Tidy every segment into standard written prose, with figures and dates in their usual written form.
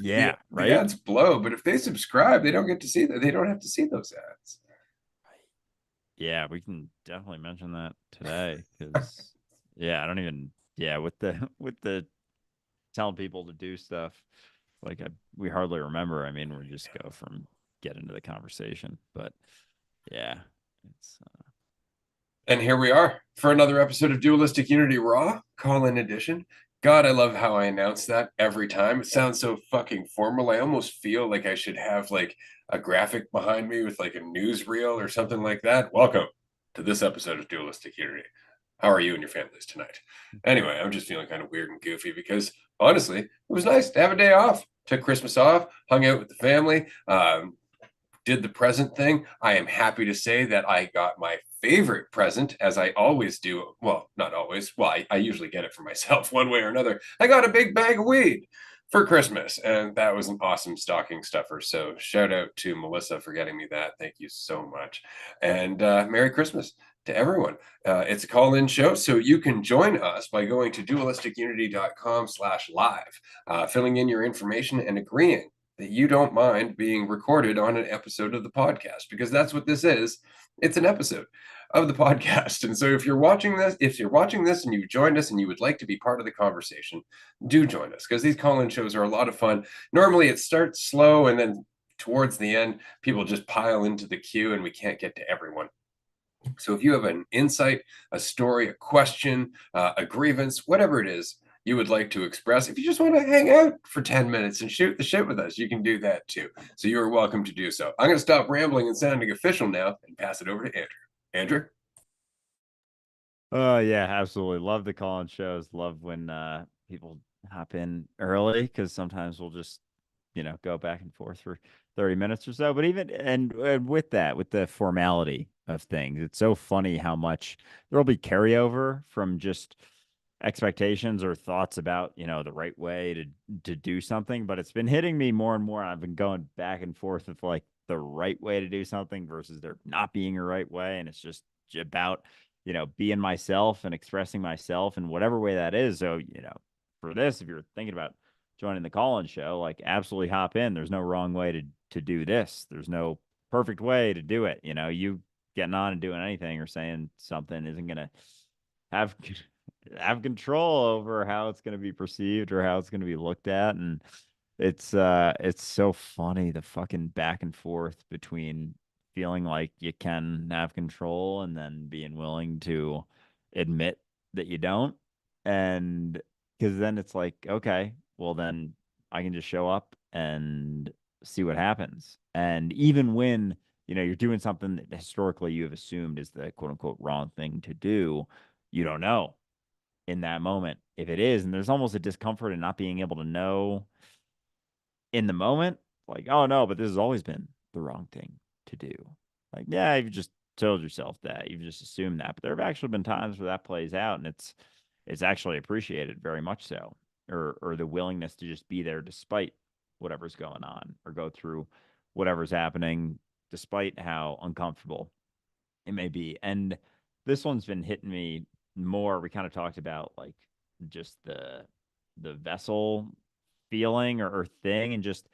Yeah, The right. ads blow, but if they subscribe, they don't get to see that. They don't have to see those ads. Yeah, we can definitely mention that today because yeah, I don't even yeah with the with the telling people to do stuff like we hardly remember. I mean, we just go from get into the conversation, but yeah, it's And here we are for another episode of Dualistic Unity Raw, call-in edition. God, I love how I announce that every time. It sounds so fucking formal. I almost feel like I should have like a graphic behind me with like a newsreel or something like that. Welcome to this episode of Dualistic Unity. How are you and your families tonight? Anyway, I'm just feeling kind of weird and goofy because honestly, it was nice to have a day off. Took Christmas off, hung out with the family, did the present thing. I am happy to say that I got my favorite present, as I always do. Well, not always. Well, I usually get it for myself one way or another. I got a big bag of weed for Christmas, and that was an awesome stocking stuffer. So shout out to Melissa for getting me that. Thank you so much. And Merry Christmas to everyone. It's a call-in show, so you can join us by going to dualisticunity.com/live, filling in your information and agreeing that you don't mind being recorded on an episode of the podcast, because that's what this is. It's an episode of the podcast. And so if you're watching this and you joined us and you would like to be part of the conversation, do join us, because these call-in shows are a lot of fun. Normally it starts slow and then towards the end people just pile into the queue and we can't get to everyone. So if you have an insight, a story, a question, a grievance, whatever it is you would like to express, if you just want to hang out for 10 minutes and shoot the shit with us, you can do that too. So you are welcome to do so. I'm going to stop rambling and sounding official now and pass it over to Andrew. Andrew? oh yeah, absolutely love the call-in shows. Love when people hop in early because sometimes we'll just go back and forth for 30 minutes or so. But even and with that, with the formality of things, it's so funny how much there'll be carryover from just expectations or thoughts about, the right way to do something. But it's been hitting me more and more. I've been going back and forth with like the right way to do something versus there not being a right way. And it's just about, being myself and expressing myself in whatever way that is. So, for this, if you're thinking about joining the call-in show, like absolutely hop in. There's no wrong way to do this. There's no perfect way to do it. You getting on and doing anything or saying something isn't gonna have have control over how it's gonna be perceived or how it's gonna be looked at. And it's so funny the fucking back and forth between feeling like you can have control and then being willing to admit that you don't. And because then it's like, okay, well, then I can just show up and see what happens. And even when, you're doing something that historically you have assumed is the quote unquote wrong thing to do, you don't know in that moment if it is. And there's almost a discomfort in not being able to know in the moment, like, oh no, but this has always been the wrong thing to do. Like, yeah, you've just told yourself that. You've just assumed that. But there have actually been times where that plays out and it's actually appreciated very much so. Or the willingness to just be there despite whatever's going on or go through whatever's happening, despite how uncomfortable it may be. And this one's been hitting me more. We kind of talked about like just the vessel feeling or thing and just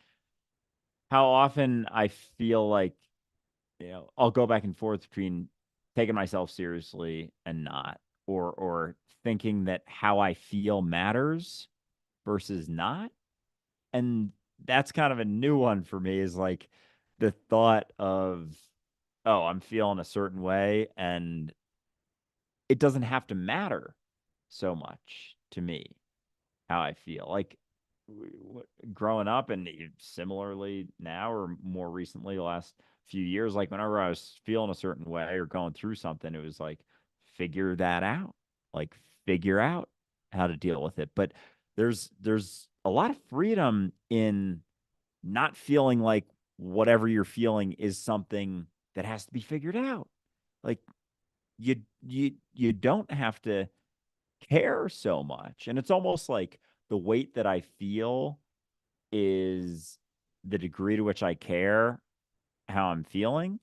how often I feel like, I'll go back and forth between taking myself seriously and not, or thinking that how I feel matters versus not. And that's kind of a new one for me is like the thought of, oh, I'm feeling a certain way and it doesn't have to matter so much to me how I feel. Like growing up and similarly now or more recently, the last few years, like whenever I was feeling a certain way or going through something, it was like, figure that out, like figure out how to deal with it. But there's a lot of freedom in not feeling like whatever you're feeling is something that has to be figured out. Like you don't have to care so much. And it's almost like the weight that I feel is the degree to which I care how I'm feeling.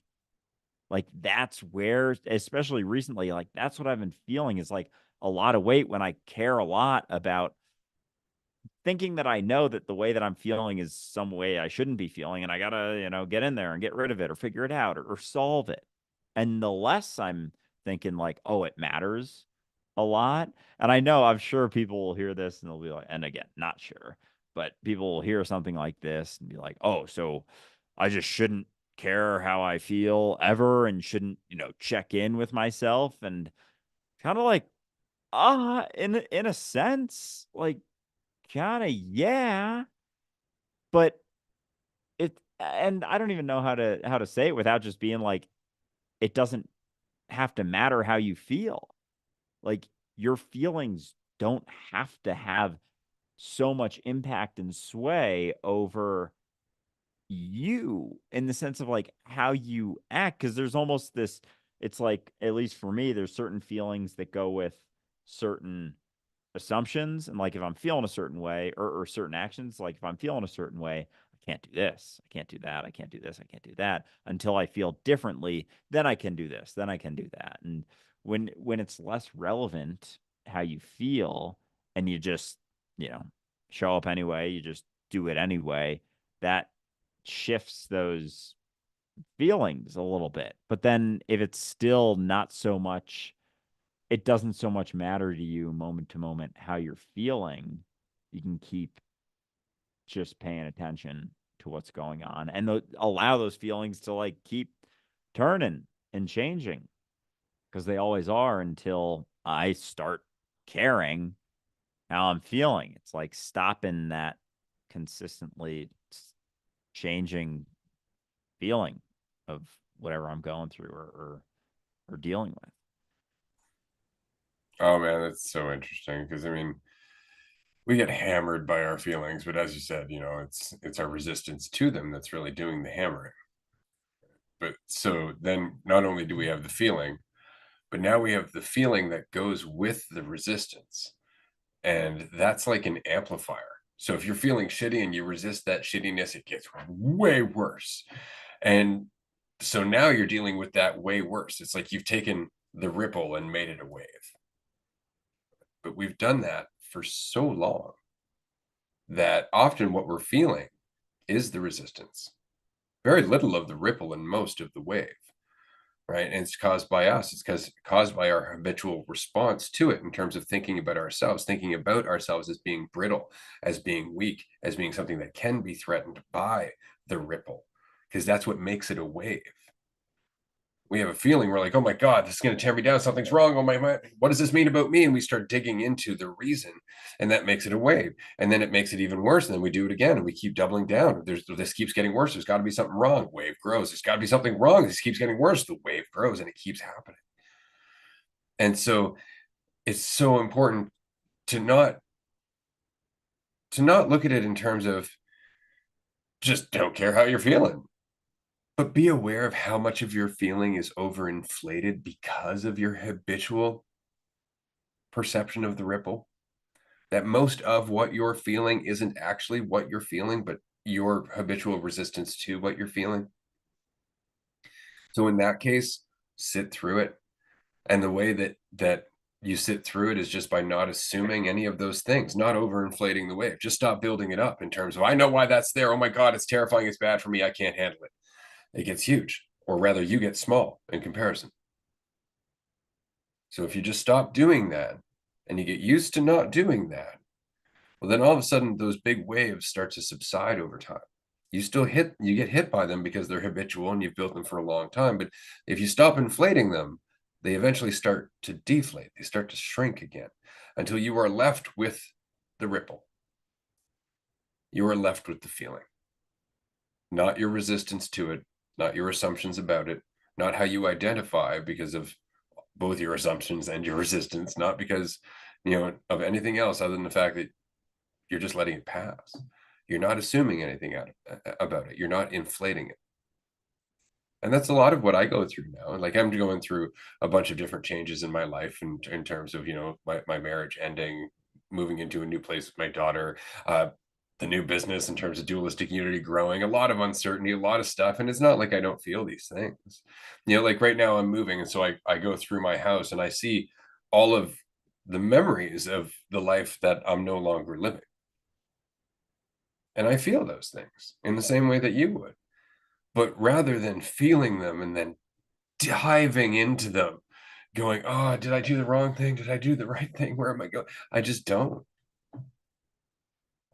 Like that's where, especially recently, like that's what I've been feeling is like a lot of weight when I care a lot about thinking that I know that the way that I'm feeling is some way I shouldn't be feeling, and I gotta, get in there and get rid of it or figure it out or solve it. And the less I'm thinking like, oh, it matters a lot. And I know I'm sure people will hear this and they'll be like, and again, not sure, but people will hear something like this and be like, oh, so I just shouldn't care how I feel ever and shouldn't, check in with myself. And kind of like, in a sense, like kind of yeah, but and I don't even know how to say it without just being like it doesn't have to matter how you feel. Like your feelings don't have to have so much impact and sway over you in the sense of like how you act, because there's almost this, it's like, at least for me, there's certain feelings that go with certain assumptions. And like if I'm feeling a certain way, or certain actions, like if I'm feeling a certain way, I can't do this, I can't do that, I can't do this, I can't do that until I feel differently, then I can do this, then I can do that. And when it's less relevant how you feel, and you just, you know, show up anyway, you just do it anyway, that shifts those feelings a little bit. But then if it's still not so much, it doesn't so much matter to you moment to moment how you're feeling, you can keep just paying attention to what's going on, and allow those feelings to like keep turning and changing, because they always are until I start caring how I'm feeling. It's like stopping that consistently changing feeling of whatever I'm going through, or dealing with. Oh man, that's so interesting because I mean, we get hammered by our feelings, but as you said, it's our resistance to them that's really doing the hammering. But so then not only do we have the feeling, but now we have the feeling that goes with the resistance. And that's like an amplifier. So if you're feeling shitty and you resist that shittiness, it gets way worse. And so now you're dealing with that way worse. It's like you've taken the ripple and made it a wave. But we've done that for so long that often what we're feeling is the resistance. Very little of the ripple and most of the wave, right? And it's caused by us. It's caused by our habitual response to it in terms of thinking about ourselves as being brittle, as being weak, as being something that can be threatened by the ripple, because that's what makes it a wave. We have a feeling, we're like, oh my God, this is going to tear me down. Something's wrong. Oh my, what does this mean about me? And we start digging into the reason, and that makes it a wave. And then it makes it even worse. And then we do it again, and we keep doubling down. This keeps getting worse. There's got to be something wrong. Wave grows. There's got to be something wrong. This keeps getting worse. The wave grows, and it keeps happening. And so it's so important to not look at it in terms of just don't care how you're feeling, but be aware of how much of your feeling is overinflated because of your habitual perception of the ripple. That most of what you're feeling isn't actually what you're feeling, but your habitual resistance to what you're feeling. So in that case, sit through it. And the way that you sit through it is just by not assuming any of those things, not overinflating the wave. Just stop building it up in terms of, I know why that's there. Oh my God, it's terrifying. It's bad for me. I can't handle it. It gets huge, or rather, you get small in comparison. So if you just stop doing that and you get used to not doing that, well, then all of a sudden those big waves start to subside over time. You get hit by them because they're habitual and you've built them for a long time. But if you stop inflating them, they eventually start to deflate. They start to shrink again until you are left with the ripple. You are left with the feeling, not your resistance to it, not your assumptions about it, not how you identify because of both your assumptions and your resistance, not because, of anything else other than the fact that you're just letting it pass. You're not assuming anything about it. You're not inflating it. And that's a lot of what I go through now. Like I'm going through a bunch of different changes in my life in terms of, my marriage ending, moving into a new place with my daughter, the new business in terms of Dualistic Unity growing, a lot of uncertainty, a lot of stuff. And it's not like I don't feel these things. Like right now I'm moving. And so I go through my house and I see all of the memories of the life that I'm no longer living. And I feel those things in the same way that you would. But rather than feeling them and then diving into them, going, oh, did I do the wrong thing? Did I do the right thing? Where am I going? I just don't.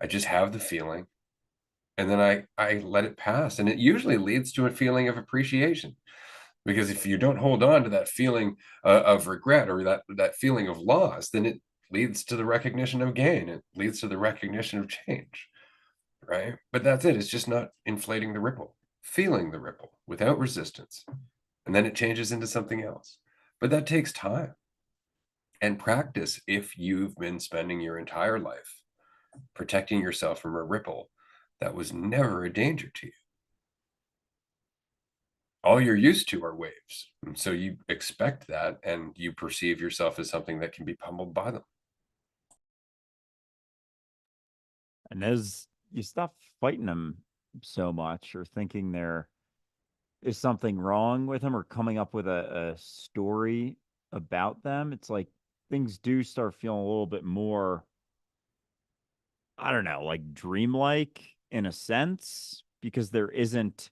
I just have the feeling, and then I let it pass. And it usually leads to a feeling of appreciation. Because if you don't hold on to that feeling of regret, or that feeling of loss, then it leads to the recognition of gain. It leads to the recognition of change, right? But that's it. It's just not inflating the ripple, feeling the ripple without resistance. And then it changes into something else. But that takes time and practice. If you've been spending your entire life protecting yourself from a ripple that was never a danger to you, all you're used to are waves. And so you expect that, and you perceive yourself as something that can be pummeled by them. And as you stop fighting them so much or thinking there is something wrong with them or coming up with a story about them, it's like things do start feeling a little bit more, I don't know, like dreamlike in a sense, because there isn't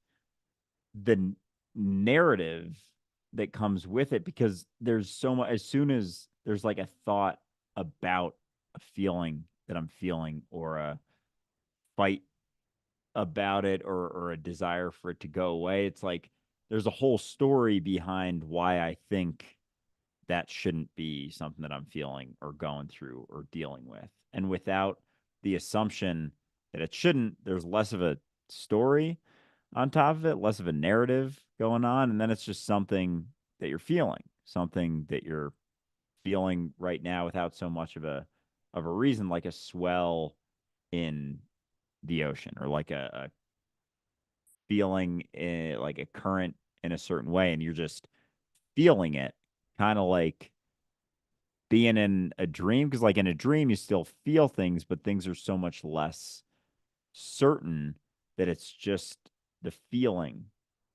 the narrative that comes with it, because there's so much. As soon as there's like a thought about a feeling that I'm feeling, or a fight about it, or a desire for it to go away, it's like there's a whole story behind why I think that shouldn't be something that I'm feeling or going through or dealing with. And without the assumption that it shouldn't, there's less of a story on top of it, less of a narrative going on. And then it's just something that you're feeling, something that you're feeling right now without so much of a reason, like a swell in the ocean, or like a feeling like a current in a certain way, and you're just feeling it, kind of like being in a dream. Because like in a dream you still feel things, but things are so much less certain, that it's just the feeling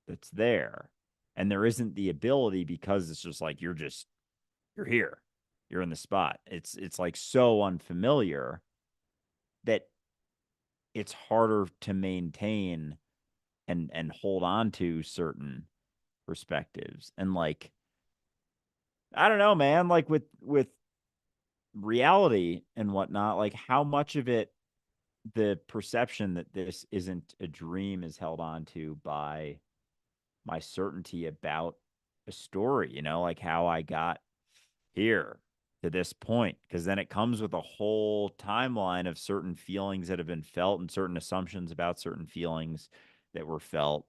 that's there. And there isn't the ability, because it's just like you're here, you're in the spot. It's like so unfamiliar that it's harder to maintain and hold on to certain perspectives. And like, I don't know, man, like with reality and whatnot, like how much of it, the perception that this isn't a dream, is held on to by my certainty about a story, like how I got here to this point. Because then it comes with a whole timeline of certain feelings that have been felt and certain assumptions about certain feelings that were felt.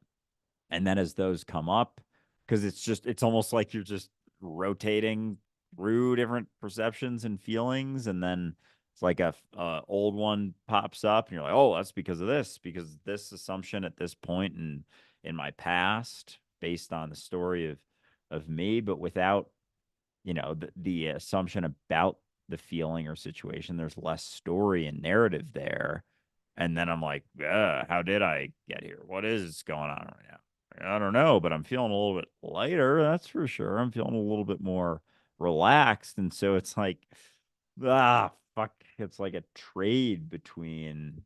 And then as those come up, because it's almost like you're just rotating through different perceptions and feelings. And then it's like a old one pops up and you're like, oh, that's because this assumption at this point in my past, based on the story of me, but without, the assumption about the feeling or situation, there's less story and narrative there. And then I'm like, how did I get here? What is going on right now? I don't know, but I'm feeling a little bit lighter. That's for sure. I'm feeling a little bit more relaxed. And so it's like, fuck. It's like a trade between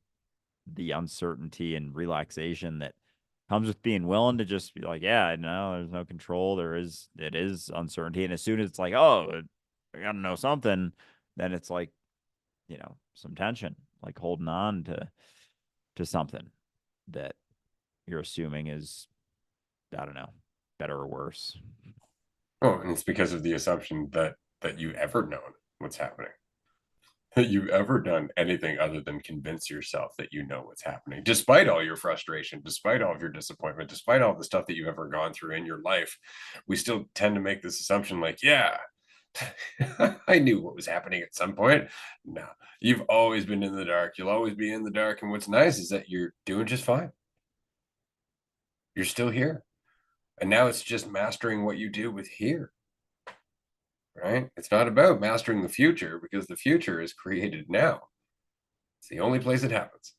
the uncertainty and relaxation that comes with being willing to just be like, yeah, no, there's no control. It is uncertainty. And as soon as it's like, oh, I gotta know something, then it's like, some tension, like holding on to something that you're assuming is, I don't know, better or worse. Oh, and it's because of the assumption that you've ever known what's happening, that you've ever done anything other than convince yourself that you know what's happening, despite all your frustration, despite all of your disappointment, despite all the stuff that you've ever gone through in your life. We still tend to make this assumption like, yeah, I knew what was happening at some point. No, you've always been in the dark. You'll always be in the dark. And what's nice is that you're doing just fine. You're still here. And now it's just mastering what you do with here, right? It's not about mastering the future, because the future is created now. It's the only place it happens.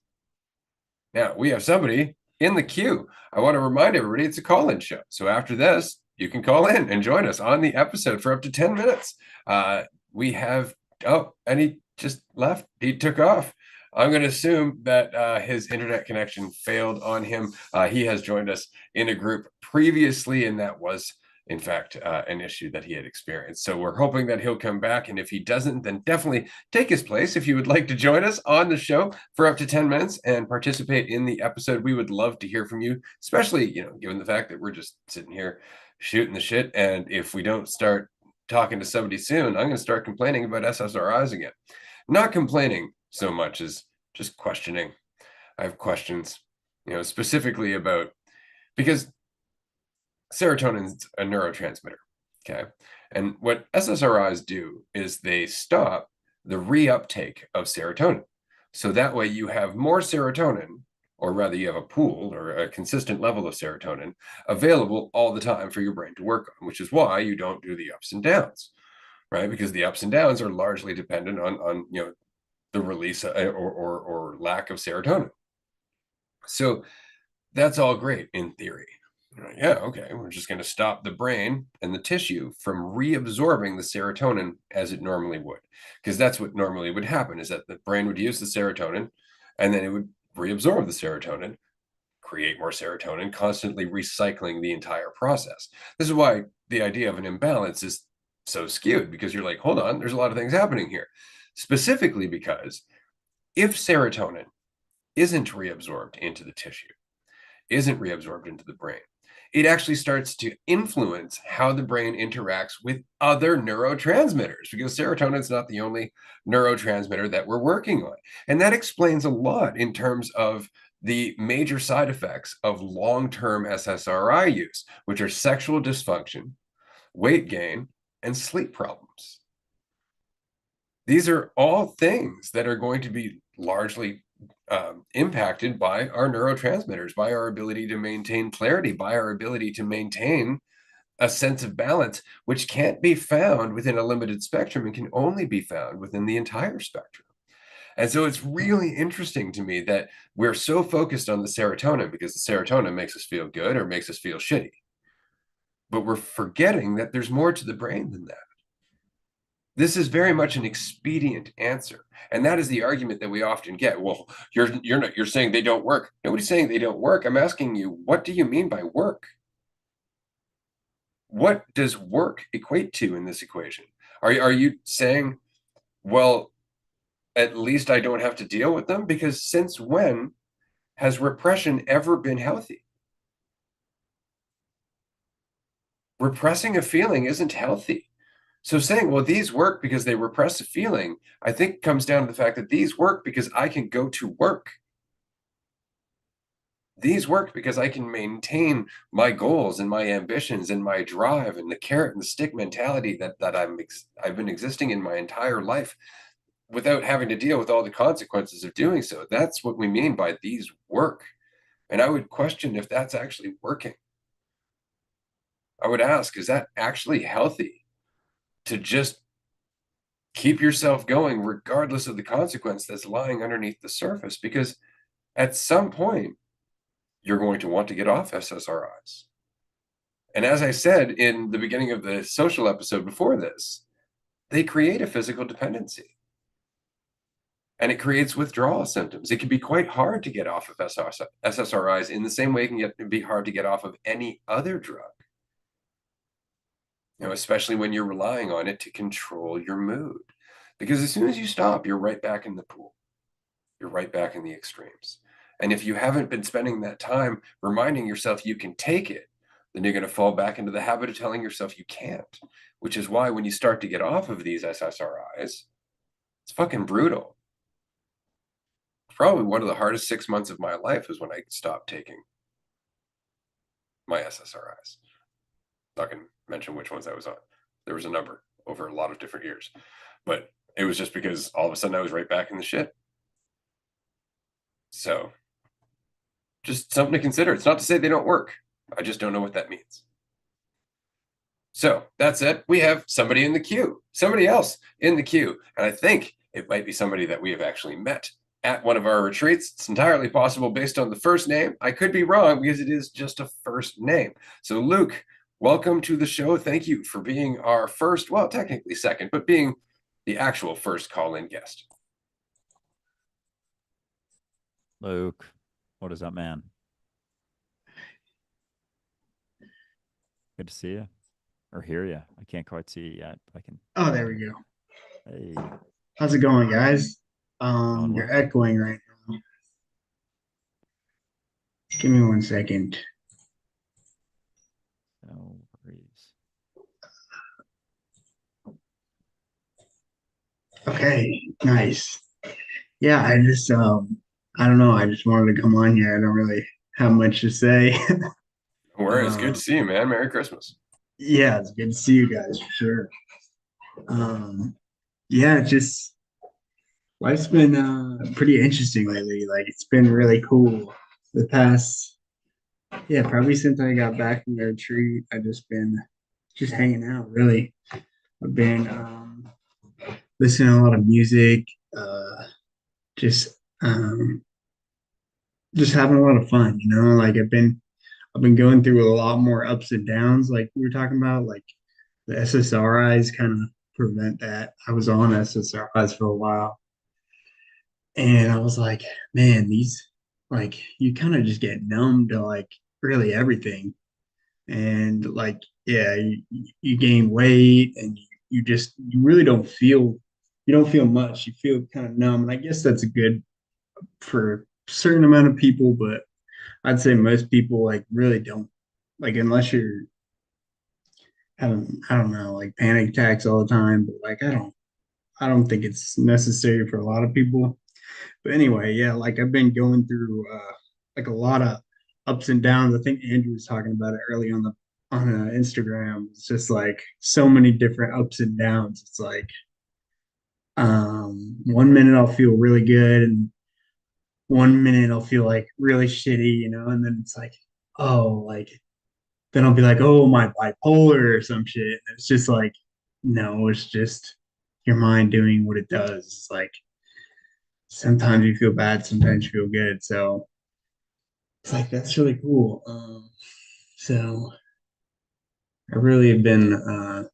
Now, we have somebody in the queue. I want to remind everybody it's a call-in show. So after this, you can call in and join us on the episode for up to 10 minutes. We have, oh, and he just left. He took off. I'm going to assume that his internet connection failed on him. He has joined us in a group previously, and that was, in fact, an issue that he had experienced. So we're hoping that he'll come back. And if he doesn't, then definitely take his place. If you would like to join us on the show for up to 10 minutes and participate in the episode, we would love to hear from you, especially, given the fact that we're just sitting here shooting the shit. And if we don't start talking to somebody soon, I'm going to start complaining about SSRIs again. Not complaining so much as just questioning. I have questions, specifically about, because serotonin's a neurotransmitter, okay? And what SSRIs do is they stop the reuptake of serotonin. So that way you have more serotonin, or rather you have a pool or a consistent level of serotonin available all the time for your brain to work on, which is why you don't do the ups and downs, right? Because the ups and downs are largely dependent on the release or lack of serotonin. So that's all great in theory. Yeah, okay, we're just going to stop the brain and the tissue from reabsorbing the serotonin as it normally would. Because that's what normally would happen, is that the brain would use the serotonin and then it would reabsorb the serotonin, create more serotonin, constantly recycling the entire process. This is why the idea of an imbalance is so skewed, because you're like, hold on, there's a lot of things happening here. Specifically because if serotonin isn't reabsorbed into the tissue, isn't reabsorbed into the brain, it actually starts to influence how the brain interacts with other neurotransmitters, because serotonin is not the only neurotransmitter that we're working on. And that explains a lot in terms of the major side effects of long-term SSRI use, which are sexual dysfunction, weight gain, and sleep problems. These are all things that are going to be largely impacted by our neurotransmitters, by our ability to maintain clarity, by our ability to maintain a sense of balance, which can't be found within a limited spectrum and can only be found within the entire spectrum. And so it's really interesting to me that we're so focused on the serotonin because the serotonin makes us feel good or makes us feel shitty. But we're forgetting that there's more to the brain than that. This is very much an expedient answer. And that is the argument that we often get. Well, you're saying they don't work. Nobody's saying they don't work. I'm asking you, what do you mean by work? What does work equate to in this equation? Are you saying, well, at least I don't have to deal with them? Because since when has repression ever been healthy? Repressing a feeling isn't healthy. So saying, well, these work because they repress a feeling, I think comes down to the fact that these work because I can go to work. These work because I can maintain my goals and my ambitions and my drive and the carrot and the stick mentality that I've been existing in my entire life without having to deal with all the consequences of doing so. That's what we mean by these work. And I would question if that's actually working. I would ask, is that actually healthy to just keep yourself going regardless of the consequence that's lying underneath the surface? Because at some point, you're going to want to get off SSRIs. And as I said in the beginning of the social episode before this, they create a physical dependency. And it creates withdrawal symptoms. It can be quite hard to get off of SSRIs in the same way it can be hard to get off of any other drug. Especially when you're relying on it to control your mood. Because as soon as you stop, you're right back in the pool. You're right back in the extremes. And if you haven't been spending that time reminding yourself you can take it, then you're going to fall back into the habit of telling yourself you can't, which is why when you start to get off of these SSRIs, it's fucking brutal. Probably one of the hardest 6 months of my life was when I stopped taking my SSRIs. Not going to mention which ones I was on. There was a number over a lot of different years, but it was just because all of a sudden I was right back in the shit. So just something to consider. It's not to say they don't work. I just don't know what that means. So that said, we have somebody in the queue, somebody else in the queue. And I think it might be somebody that we have actually met at one of our retreats. It's entirely possible based on the first name. I could be wrong because it is just a first name. So Luke, welcome to the show. Thank you for being our first, well, technically second, but being the actual first call-in guest. Luke, what is up, man? Good to see you or hear you. I can't quite see you yet, but I can Oh, there we hear. go. Hey, How's it going, guys? going You're well. echoing right now. Give me 1 second. No worries. Okay, nice. Yeah, I don't know. I just wanted to come on here. I don't really have much to say. Where it's good uh, to see you, man. Merry Christmas. yeah, it's good to see you guys for sure. Yeah, just life's been pretty interesting lately. Like it's been really cool. The past, yeah, probably since I got back from the retreat, I just been just hanging out. Really, I've been listening to a lot of music, uh, just um, just having a lot of fun. Like I've been going through a lot more ups and downs, like we were talking about. Like the SSRIs kind of prevent that. I was on SSRIs for a while, and I was like, man, these like you kind of just get numb to like really everything, and like yeah, you gain weight, and you really don't feel you don't feel much. You feel kind of numb, and I guess that's good for a certain amount of people, but I'd say most people like really don't like unless you're having I don't know like panic attacks all the time. But like I don't think it's necessary for a lot of people. But anyway, yeah, like I've been going through like a lot of ups and downs. I think Andrew was talking about it early on Instagram. It's just like so many different ups and downs. It's like 1 minute I'll feel really good, and 1 minute I'll feel like really shitty, and then it's like, oh, like then I'll be like, oh, my bipolar or some shit. And it's just like, no, it's just your mind doing what it does. It's like sometimes you feel bad, sometimes you feel good. So it's like that's really cool. So I really have been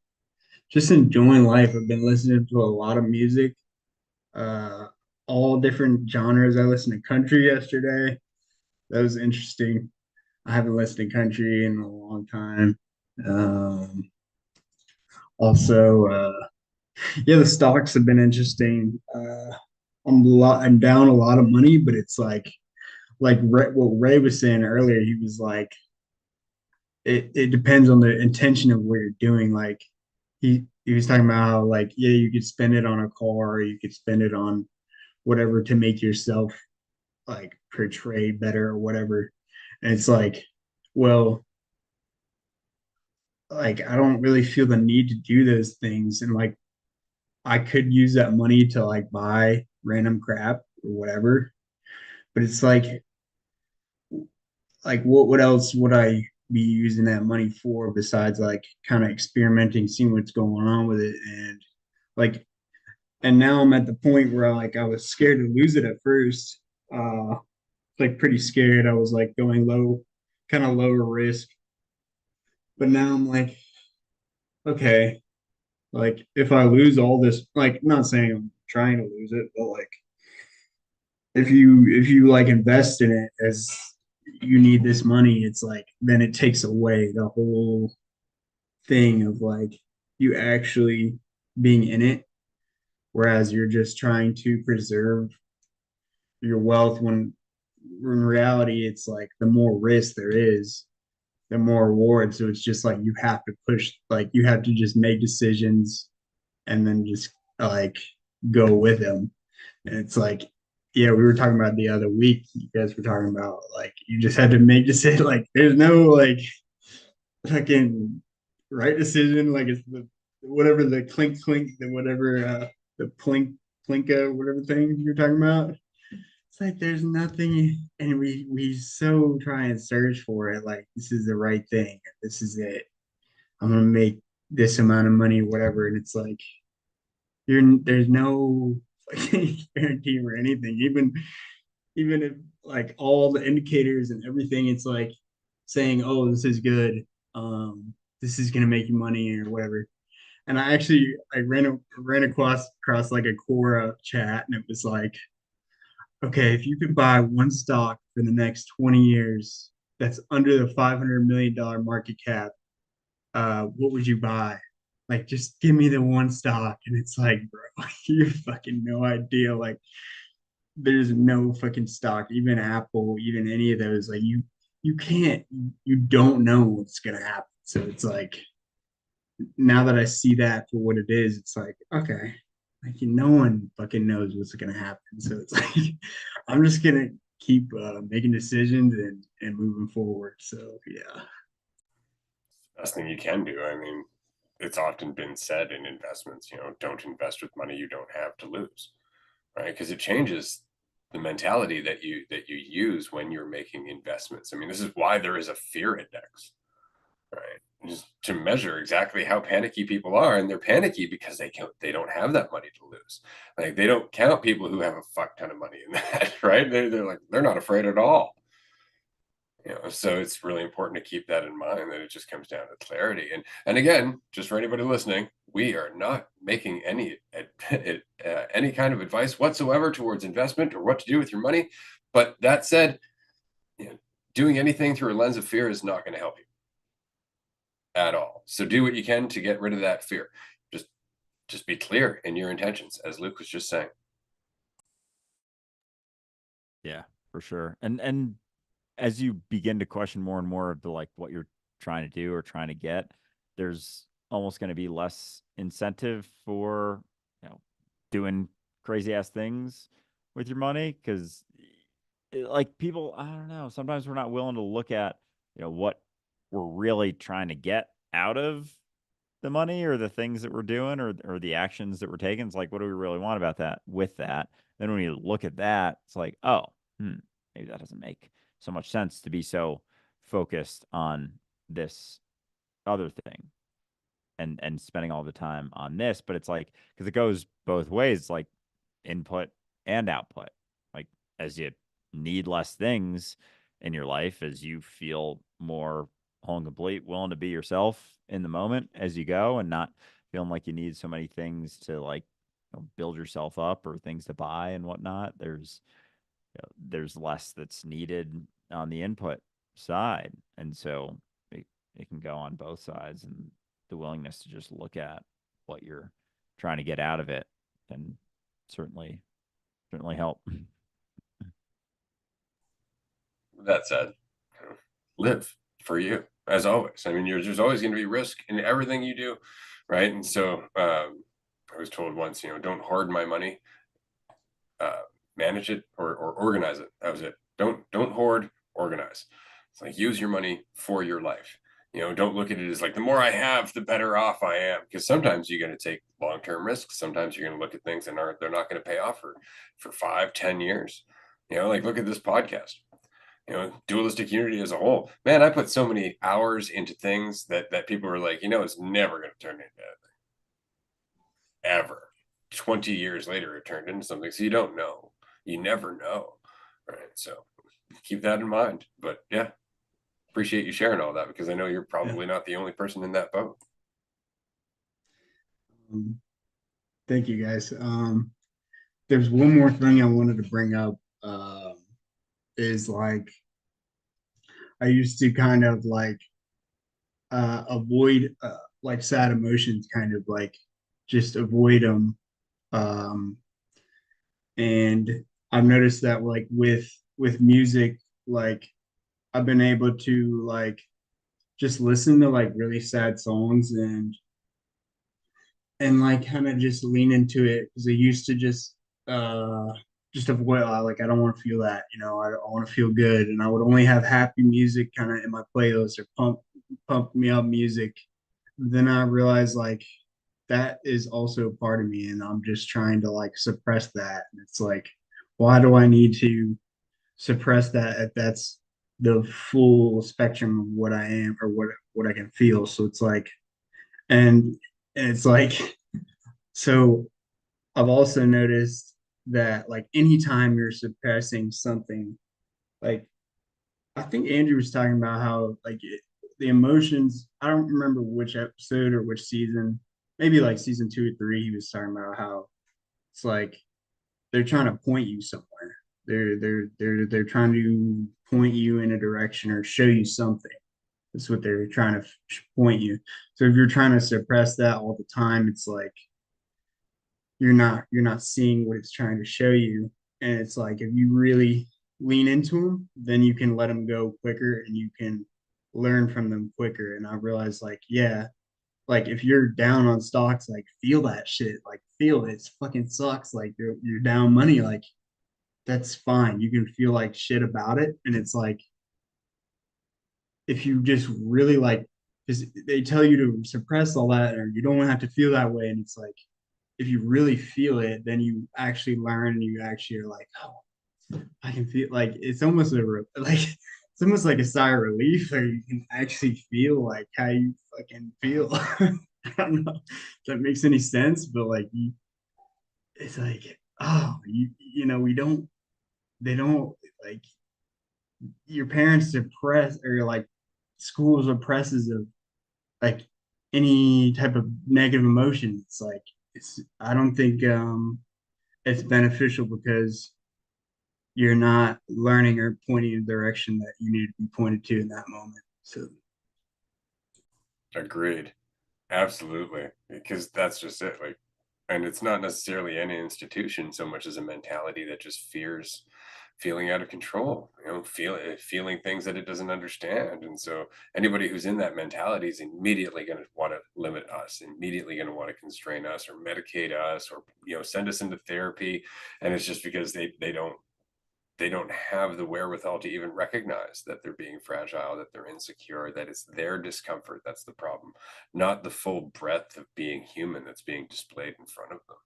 just enjoying life. I've been listening to a lot of music, uh, all different genres. I listened to country yesterday. That was interesting. I haven't listened to country in a long time. Um, also, yeah, the stocks have been interesting. I'm down a lot of money, but it's like what Ray was saying earlier. He was like, it depends on the intention of what you're doing. Like he was talking about how like yeah, you could spend it on a car, or you could spend it on whatever to make yourself like portray better or whatever. And it's like, well, like I don't really feel the need to do those things, and like I could use that money to like buy random crap or whatever. But it's like what else would I be using that money for besides like kind of experimenting, seeing what's going on with it, and like and now I'm at the point where I was scared to lose it at first. Like pretty scared. I was like going low, kind of lower risk. But now I'm like, okay, like if I lose all this, like I'm not saying I'm trying to lose it, but like if you like invest in it as you need this money, it's like then it takes away the whole thing of like you actually being in it, whereas you're just trying to preserve your wealth when in reality it's like the more risk there is, the more reward. So it's just like you have to push, like you have to just make decisions and then just like go with them. And it's like, yeah, we were talking about the other week. You guys were talking about like you just had to make decision. Like there's no like fucking right decision. Like it's the whatever the clink clink, the whatever the plink plinka whatever thing you're talking about. It's like there's nothing, and we so try and search for it. Like this is the right thing. This is it. I'm gonna make this amount of money, whatever. And it's like there's no guarantee for anything. Even if like all the indicators and everything, it's like saying, "Oh, this is good. This is gonna make you money or whatever." And I ran across like a Quora chat, and it was like okay, if you could buy one stock for the next 20 years that's under the $500 million market cap, what would you buy? Like, just give me the one stock. And it's like, bro, you fucking no idea. Like, there's no fucking stock, even Apple, even any of those. Like, you can't, you don't know what's gonna happen. So it's like, now that I see that for what it is, it's like, okay, like no one fucking knows what's gonna happen. So it's like, I'm just gonna keep making decisions and moving forward. So yeah, Best thing you can do. I mean, it's often been said in investments, don't invest with money you don't have to lose, right? Because it changes the mentality that you use when you're making investments. I mean, this is why there is a fear index, right? Just to measure exactly how panicky people are, and they're panicky because they don't have that money to lose. Like they don't count people who have a fuck ton of money in that, right? They're like they're not afraid at all. So it's really important to keep that in mind, that it just comes down to clarity. And again, just for anybody listening, we are not making any kind of advice whatsoever towards investment or what to do with your money. But that said, doing anything through a lens of fear is not going to help you at all. So do what you can to get rid of that fear. Just be clear in your intentions, as Luke was just saying. Yeah, for sure. And as you begin to question more and more of the like what you're trying to do or trying to get, there's almost going to be less incentive for, you know, doing crazy ass things with your money because like people, I don't know, sometimes we're not willing to look at, what we're really trying to get out of the money or the things that we're doing or the actions that we're taking. It's like, what do we really want about that with that? Then when you look at that, it's like, oh, maybe that doesn't make so much sense to be so focused on this other thing and spending all the time on this. But it's like, because it goes both ways, like input and output. Like as you need less things in your life, as you feel more whole and complete, willing to be yourself in the moment as you go and not feeling like you need so many things to like build yourself up or things to buy and whatnot. There's less that's needed on the input side. And so it can go on both sides, and the willingness to just look at what you're trying to get out of it can certainly help. That said, live for you as always. I mean, there's always going to be risk in everything you do, right? And so I was told once, don't hoard my money, uh, manage it or organize it. That was it. Don't hoard, organize. It's like use your money for your life. Don't look at it as like the more I have, the better off I am. Because sometimes you're going to take long-term risks. Sometimes you're going to look at things and they're not going to pay off for 5, 10 years. Like look at this podcast. Dualistic Unity as a whole. Man, I put so many hours into things that people are like, it's never going to turn into anything ever. 20 years later, it turned into something. So you don't know. You never know. Right. So keep that in mind. But yeah, appreciate you sharing all that because I know you're yeah. probably not the only person in that boat. Um, Thank you guys. There's one more thing I wanted to bring up. Is like I used to kind of like avoid like sad emotions, kind of like just avoid them. Um, and I've noticed that like with music, like I've been able to like just listen to like really sad songs and like kind of just lean into it because I used to just avoid like I don't want to feel that, I want to feel good, and I would only have happy music kind of in my playlist or pump me up music. Then I realized like that is also part of me, and I'm just trying to like suppress that. And it's like, why do I need to suppress that if that's the full spectrum of what I am or what I can feel? So it's like, and and it's like, so I've also noticed that like anytime you're suppressing something, like I think Andrew was talking about how like the emotions. I don't remember which episode or which season, maybe like season 2 or 3. He was talking about how it's like they're trying to point you somewhere. They're trying to point you in a direction or show you something. That's what they're trying to point you. So if you're trying to suppress that all the time, it's like you're not seeing what it's trying to show you. And it's like if you really lean into them, then you can let them go quicker and you can learn from them quicker. And I realized like, yeah, like if you're down on stocks, like feel that shit, like feel it. It fucking sucks. Like you're down money, like that's fine. You can feel like shit about it. And it's like if you just really like because they tell you to suppress all that or you don't have to feel that way. And it's like if you really feel it, then you actually learn and you actually are like, oh, I can feel like it's almost like it's almost like a sigh of relief where you can actually feel like how you fucking feel. I don't know if that makes any sense, but like it's like, oh, we don't they don't like your parents suppress or like schools oppresses of like any type of negative emotion. It's like I don't think it's beneficial because you're not learning or pointing in the direction that you need to be pointed to in that moment. So Agreed. Absolutely. Because that's just it. Like, and it's not necessarily any institution so much as a mentality that just fears feeling out of control, feeling things that it doesn't understand. And so anybody who's in that mentality is immediately going to want to limit us, immediately going to want to constrain us or medicate us or, send us into therapy. And it's just because they don't have the wherewithal to even recognize that they're being fragile, that they're insecure, that it's their discomfort that's the problem, not the full breadth of being human that's being displayed in front of them.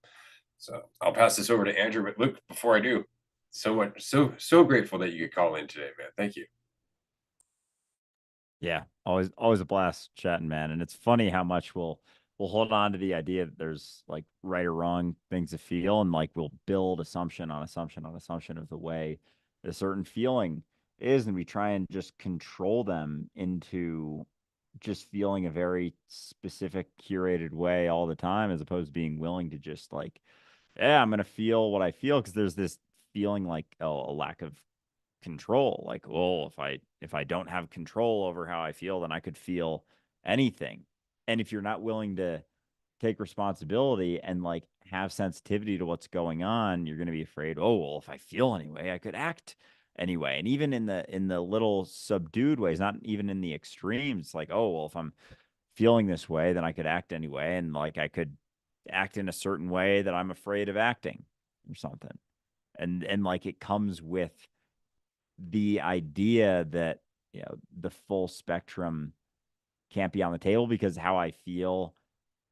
So I'll pass this over to Andrew, but Luke, before I do, so grateful that you could call in today, man. Thank you. Yeah, always a blast chatting, man. And it's funny how much we'll hold on to the idea that there's like right or wrong things to feel, and like we'll build assumption on assumption on assumption of the way a certain feeling is, and we try and just control them into just feeling a very specific curated way all the time, as opposed to being willing to just like, yeah, I'm gonna feel what I feel because there's this feeling like a lack of control. Like, well, if I don't have control over how I feel, then I could feel anything. And if you're not willing to take responsibility and like have sensitivity to what's going on, you're going to be afraid, oh, well, if I feel anyway, I could act anyway. And even in the little subdued ways, not even in the extremes, like, oh, well, if I'm feeling this way, then I could act anyway. And like I could act in a certain way that I'm afraid of acting or something. And like it comes with the idea that the full spectrum can't be on the table because how I feel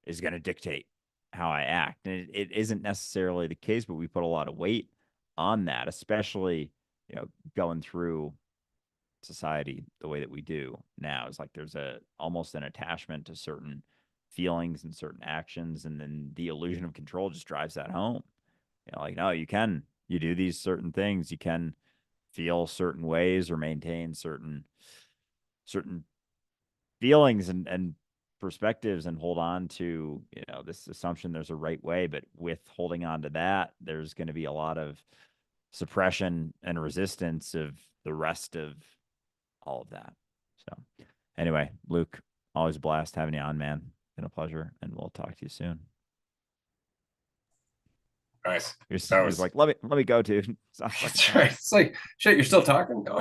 is going to dictate how I act. And it isn't necessarily the case, but we put a lot of weight on that, especially going through society the way that we do now. Is like there's a almost an attachment to certain feelings and certain actions, and then the illusion of control just drives that home. Like, no, you do these certain things, you can feel certain ways or maintain certain feelings and perspectives and hold on to this assumption there's a right way, but with holding on to that there's going to be a lot of suppression and resistance of the rest of all of that. So anyway, Luke, always a blast having you on, man. Been a pleasure, and we'll talk to you soon. Nice. He was like, let me go, dude. That's right. It's like, shit, you're still talking? No.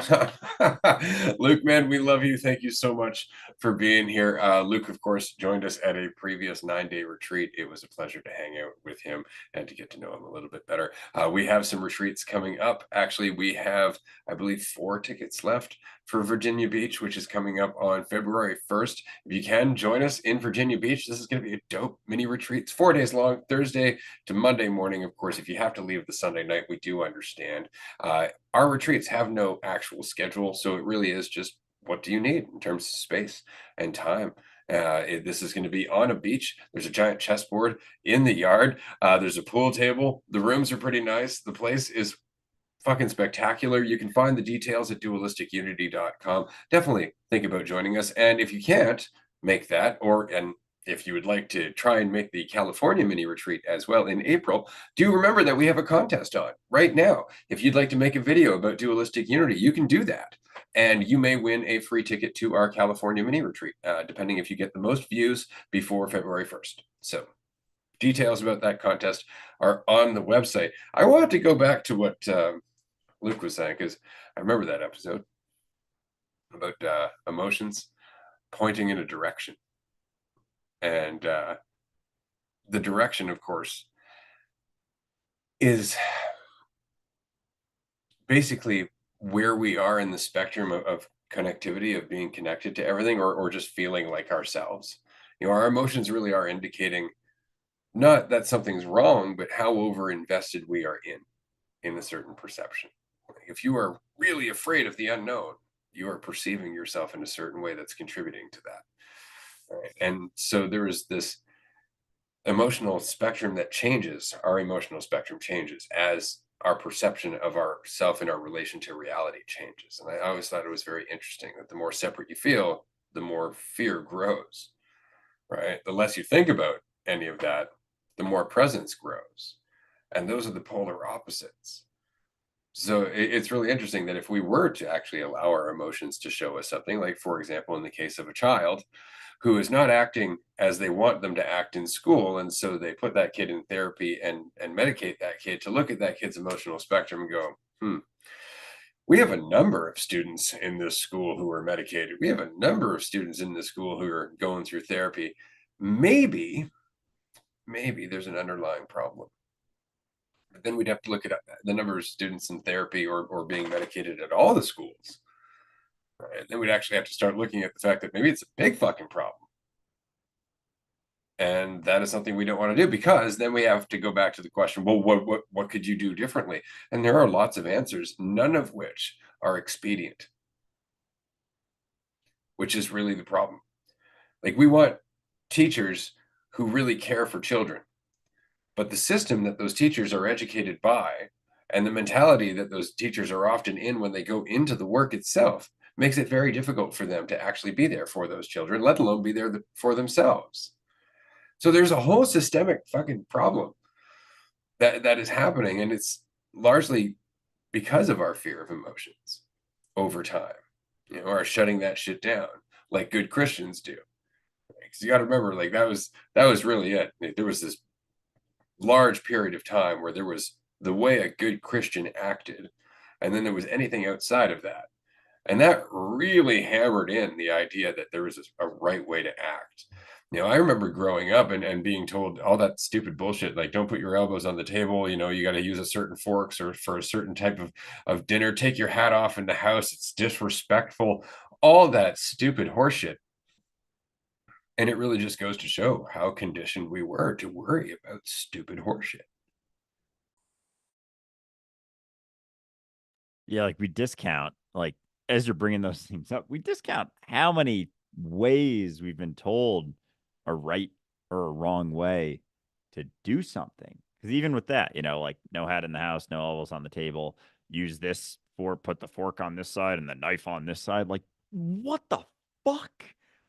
Luke, man, we love you. Thank you so much for being here. Luke, of course, joined us at a previous 9-day retreat. It was a pleasure to hang out with him and to get to know him a little bit better. We have some retreats coming up. Actually, we have, I believe, 4 tickets left for Virginia Beach, which is coming up on February 1st. If you can join us in Virginia Beach, this is going to be a dope mini retreat. It's 4 days long, Thursday to Monday morning. Of course, if you have to leave the Sunday night, we do understand. Our retreats have no actual schedule, so it really is just what do you need in terms of space and time. This is going to be on a beach. There's a giant chessboard in the yard. There's a pool table. The rooms are pretty nice. The place is fucking spectacular. You can find the details at dualisticulunity.com. Definitely think about joining us. And if you can't make that, and if you would like to try and make the California mini retreat as well in April, do remember that we have a contest on right now. If you'd like to make a video about Dualistic Unity, you can do that. And you may win a free ticket to our California mini retreat, depending if you get the most views before February 1st. So details about that contest are on the website. I wanted to go back to what Luke was saying, because I remember that episode about emotions pointing in a direction. And the direction, of course, is basically where we are in the spectrum of connectivity, of being connected to everything, or just feeling like ourselves. Our emotions really are indicating not that something's wrong, but how over invested we are in a certain perception. If you are really afraid of the unknown, you are perceiving yourself in a certain way that's contributing to that. Right? And so there is this emotional spectrum that changes. Our emotional spectrum changes as our perception of ourself and our relation to reality changes. And I always thought it was very interesting that the more separate you feel, the more fear grows, right? The less you think about any of that, the more presence grows. And those are the polar opposites. So it's really interesting that if we were to actually allow our emotions to show us something, like, for example, in the case of a child who is not acting as they want them to act in school, and so they put that kid in therapy and medicate that kid to look at that kid's emotional spectrum and go, we have a number of students in this school who are medicated. We have a number of students in this school who are going through therapy. Maybe there's an underlying problem. But then we'd have to look at the number of students in therapy or being medicated at all the schools. Right? Then we'd actually have to start looking at the fact that maybe it's a big fucking problem. And that is something we don't want to do, because then we have to go back to the question, well, what could you do differently? And there are lots of answers, none of which are expedient, which is really the problem. Like, we want teachers who really care for children, but the system that those teachers are educated by and the mentality that those teachers are often in when they go into the work itself makes it very difficult for them to actually be there for those children, let alone be there for themselves. So there's a whole systemic fucking problem that is happening, and it's largely because of our fear of emotions over time, or shutting that shit down like good Christians do. Because you got to remember, like, that was really it. There was this large period of time where there was the way a good Christian acted, and then there was anything outside of that. And that really hammered in the idea that there was a right way to act. I remember growing up and being told all that stupid bullshit, like, don't put your elbows on the table, you got to use a certain forks or for a certain type of dinner, take your hat off in the house, it's disrespectful, all that stupid horseshit. And it really just goes to show how conditioned we were to worry about stupid horseshit. Yeah, like we discount, like, as you're bringing those things up, we discount how many ways we've been told a right or a wrong way to do something. Because even with that, like, no hat in the house, no elbows on the table, use this fork, put the fork on this side and the knife on this side. Like, what the fuck?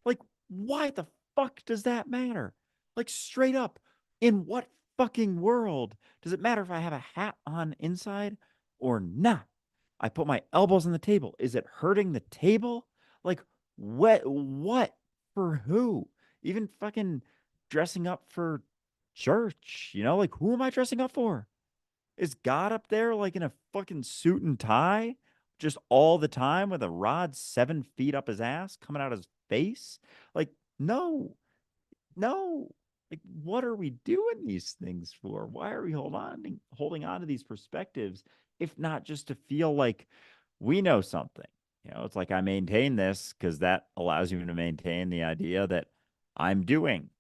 Like, why the fuck does that matter? Like, straight up, in what fucking world does it matter if I have a hat on inside or not? I put my elbows on the table. Is it hurting the table? Like, what for who? Even fucking dressing up for church, like, who am I dressing up for? Is God up there like in a fucking suit and tie just all the time with a rod 7 feet up his ass coming out his face? Like, no, no. Like, what are we doing these things for? Why are we holding on to these perspectives, if not just to feel like we know something? It's like, I maintain this because that allows you to maintain the idea that I'm doing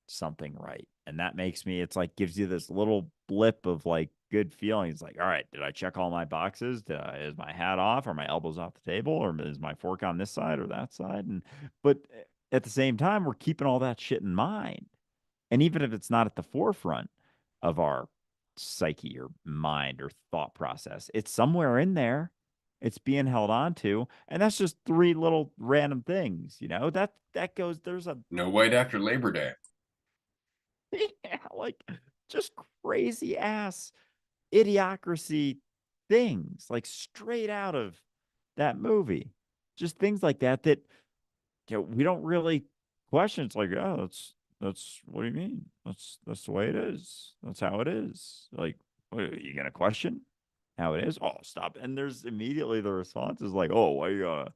something right. And that makes me, it's like, gives you this little blip of like good feelings. Like, all right, did I check all my boxes? Is my hat off? Are my elbows off the table? Or is my fork on this side or that side? But at the same time, we're keeping all that shit in mind. And even if it's not at the forefront of our psyche or mind or thought process, it's somewhere in there. It's being held on to. And that's just three little random things, that goes, there's a No white after Labor Day. Yeah, like just crazy ass idiocracy things, like straight out of that movie. Just things like that that we don't really question. It's like, oh, that's what do you mean? That's the way it is. That's how it is. Like, what, are you gonna question how it is? Oh, stop. And there's immediately the response is like, oh, why you gotta,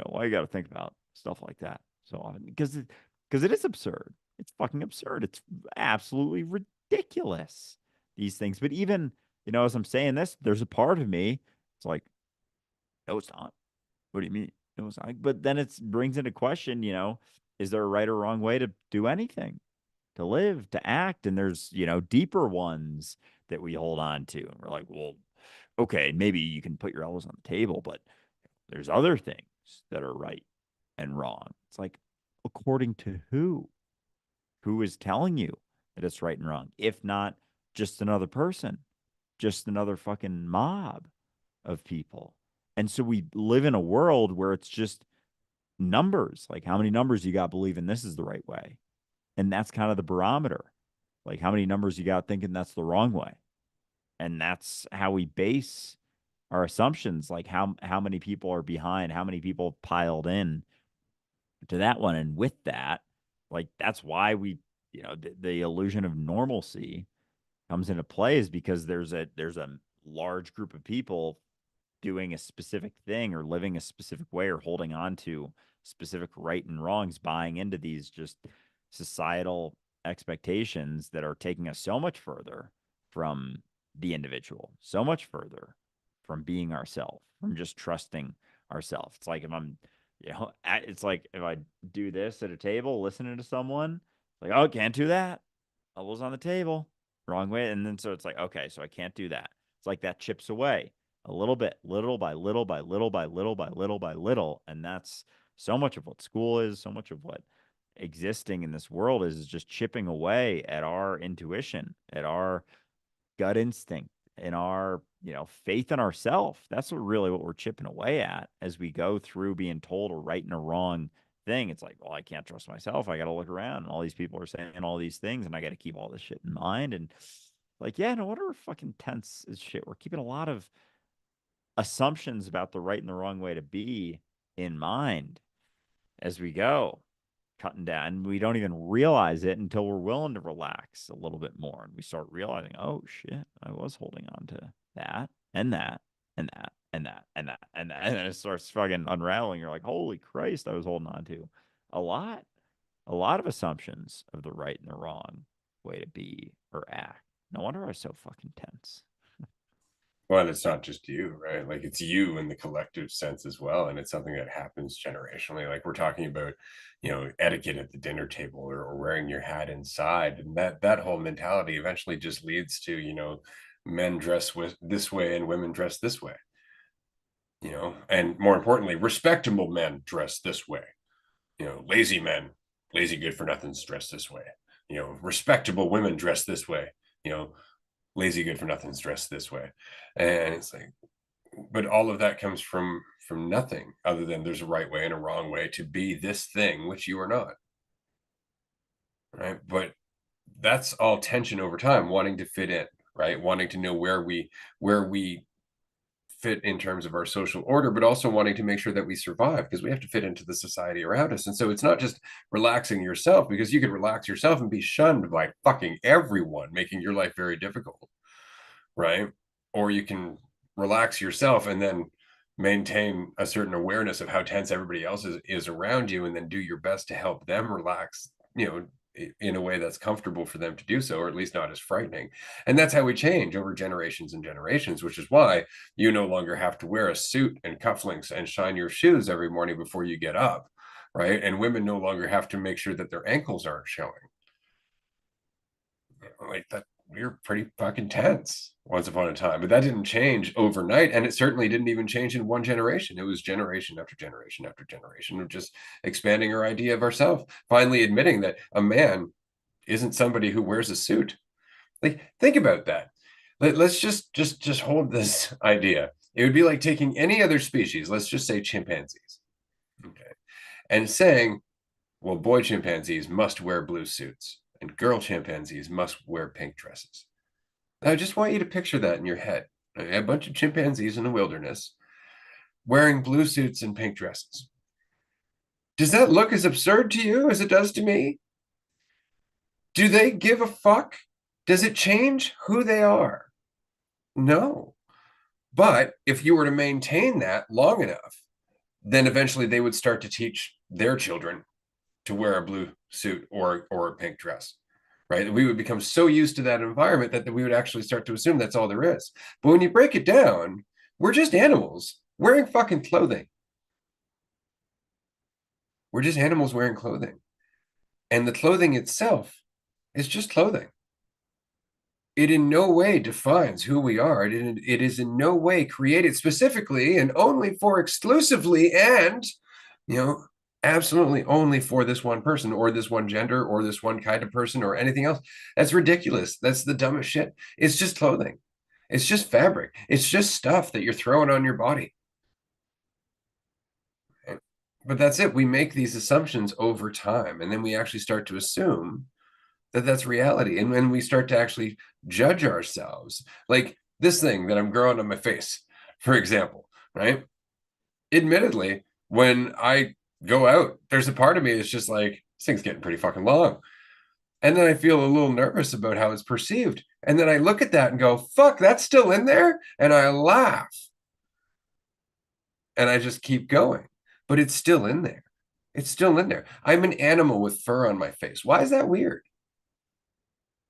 why you gotta think about stuff like that so often? Because it is absurd. It's fucking absurd. It's absolutely ridiculous. These things. But even, as I'm saying this, there's a part of me, it's like, no, it's not. What do you mean? It was like, but then it brings into question, is there a right or wrong way to do anything, to live, to act? And there's, deeper ones that we hold on to. And we're like, well, okay, maybe you can put your elbows on the table, but there's other things that are right and wrong. It's like, according to who? Who is telling you that it's right and wrong? If not just another person, just another fucking mob of people. And so we live in a world where it's just numbers, like how many numbers you got believing this is the right way. And that's kind of the barometer. Like how many numbers you got thinking that's the wrong way. And that's how we base our assumptions, like how many people are behind, how many people piled in to that one. And with that, like that's why the illusion of normalcy comes into play, is because there's a large group of people doing a specific thing or living a specific way or holding on to specific right and wrongs, buying into these just societal expectations that are taking us so much further from the individual, so much further from being ourselves, from just trusting ourselves. It's like if I'm, it's like if I do this at a table, listening to someone, like, oh, can't do that. Elbows on the table, wrong way. And then so it's like, okay, so I can't do that. It's like that chips away a little bit, little by little by little by little by little by little. And that's so much of what school is, so much of what existing in this world is just chipping away at our intuition, at our gut instinct, in our, faith in ourselves. That's what we're chipping away at as we go through being told a right and a wrong thing. It's like, well, I can't trust myself. I got to look around, and all these people are saying all these things, and I got to keep all this shit in mind. And like, yeah, no wonder we're fucking tense as shit. We're keeping a lot of assumptions about the right and the wrong way to be in mind as we go, cutting down. And we don't even realize it until we're willing to relax a little bit more. And we start realizing, oh shit, I was holding on to that and that and that and that and that and that. And then it starts fucking unraveling. You're like, holy Christ, I was holding on to a lot, a lot of assumptions of the right and the wrong way to be or act. No wonder I was so fucking tense. Well, it's not just you, right? Like it's you in the collective sense as well. And it's something that happens generationally. Like we're talking about, etiquette at the dinner table, or wearing your hat inside. And that whole mentality eventually just leads to, men dress with this way and women dress this way, and more importantly, respectable men dress this way. Lazy men, lazy good for nothings dress this way. Respectable women dress this way. Lazy good for nothing's dressed this way. And it's like, but all of that comes from nothing other than there's a right way and a wrong way to be this thing which you are not, right? But that's all tension over time, wanting to fit in, right? Wanting to know where we fit in terms of our social order, but also wanting to make sure that we survive, because we have to fit into the society around us. And so it's not just relaxing yourself, because you could relax yourself and be shunned by fucking everyone, making your life very difficult, right? Or you can relax yourself and then maintain a certain awareness of how tense everybody else is around you, and then do your best to help them relax, in a way that's comfortable for them to do so, or at least not as frightening. And that's how we change over generations and generations, which is why you no longer have to wear a suit and cufflinks and shine your shoes every morning before you get up, right? And women no longer have to make sure that their ankles aren't showing. Like that, we were pretty fucking tense once upon a time, but that didn't change overnight, and it certainly didn't even change in one generation. It was generation after generation after generation of just expanding our idea of ourselves, finally admitting that a man isn't somebody who wears a suit. Like, think about that. Let's just hold this idea. It would be like taking any other species, let's just say chimpanzees, okay, and saying, well, boy chimpanzees must wear blue suits, and girl chimpanzees must wear pink dresses. I just want you to picture that in your head. A bunch of chimpanzees in the wilderness wearing blue suits and pink dresses. Does that look as absurd to you as it does to me? Do they give a fuck? Does it change who they are? No. But if you were to maintain that long enough, then eventually they would start to teach their children to wear a blue suit or a pink dress, right? We would become so used to that environment that we would actually start to assume that's all there is. But when you break it down, we're just animals wearing fucking clothing. We're just animals wearing clothing. And the clothing itself is just clothing. It in no way defines who we are. It is in no way created specifically and only for exclusively and, you know, absolutely only for this one person or this one gender or this one kind of person or anything else. That's ridiculous. That's the dumbest shit. It's just clothing. It's just fabric. It's just stuff that you're throwing on your body. But that's it. We make these assumptions over time, and then we actually start to assume that that's reality. And when we start to actually judge ourselves, like this thing that I'm growing on my face, for example, right? Admittedly, when I go out, there's a part of me that's just like, this thing's getting pretty fucking long. And then I feel a little nervous about how it's perceived. And then I look at that and go, fuck, that's still in there. And I laugh. And I just keep going. But it's still in there. It's still in there. I'm an animal with fur on my face. Why is that weird?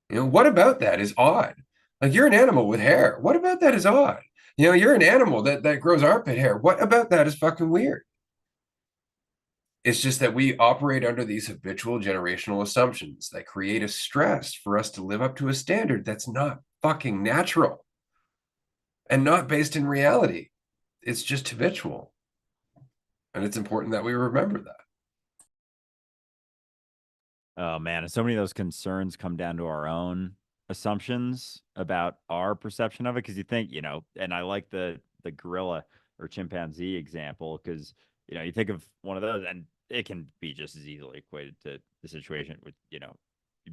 You know, what about that is odd? Like you're an animal with hair. What about that is odd? You know, you're an animal that grows armpit hair. What about that is fucking weird? It's just that we operate under these habitual generational assumptions that create a stress for us to live up to a standard that's not fucking natural and not based in reality. It's just habitual. And it's important that we remember that. Oh man, and so many of those concerns come down to our own assumptions about our perception of it. Because you think, and I like the gorilla or chimpanzee example because you think of one of those, and it can be just as easily equated to the situation with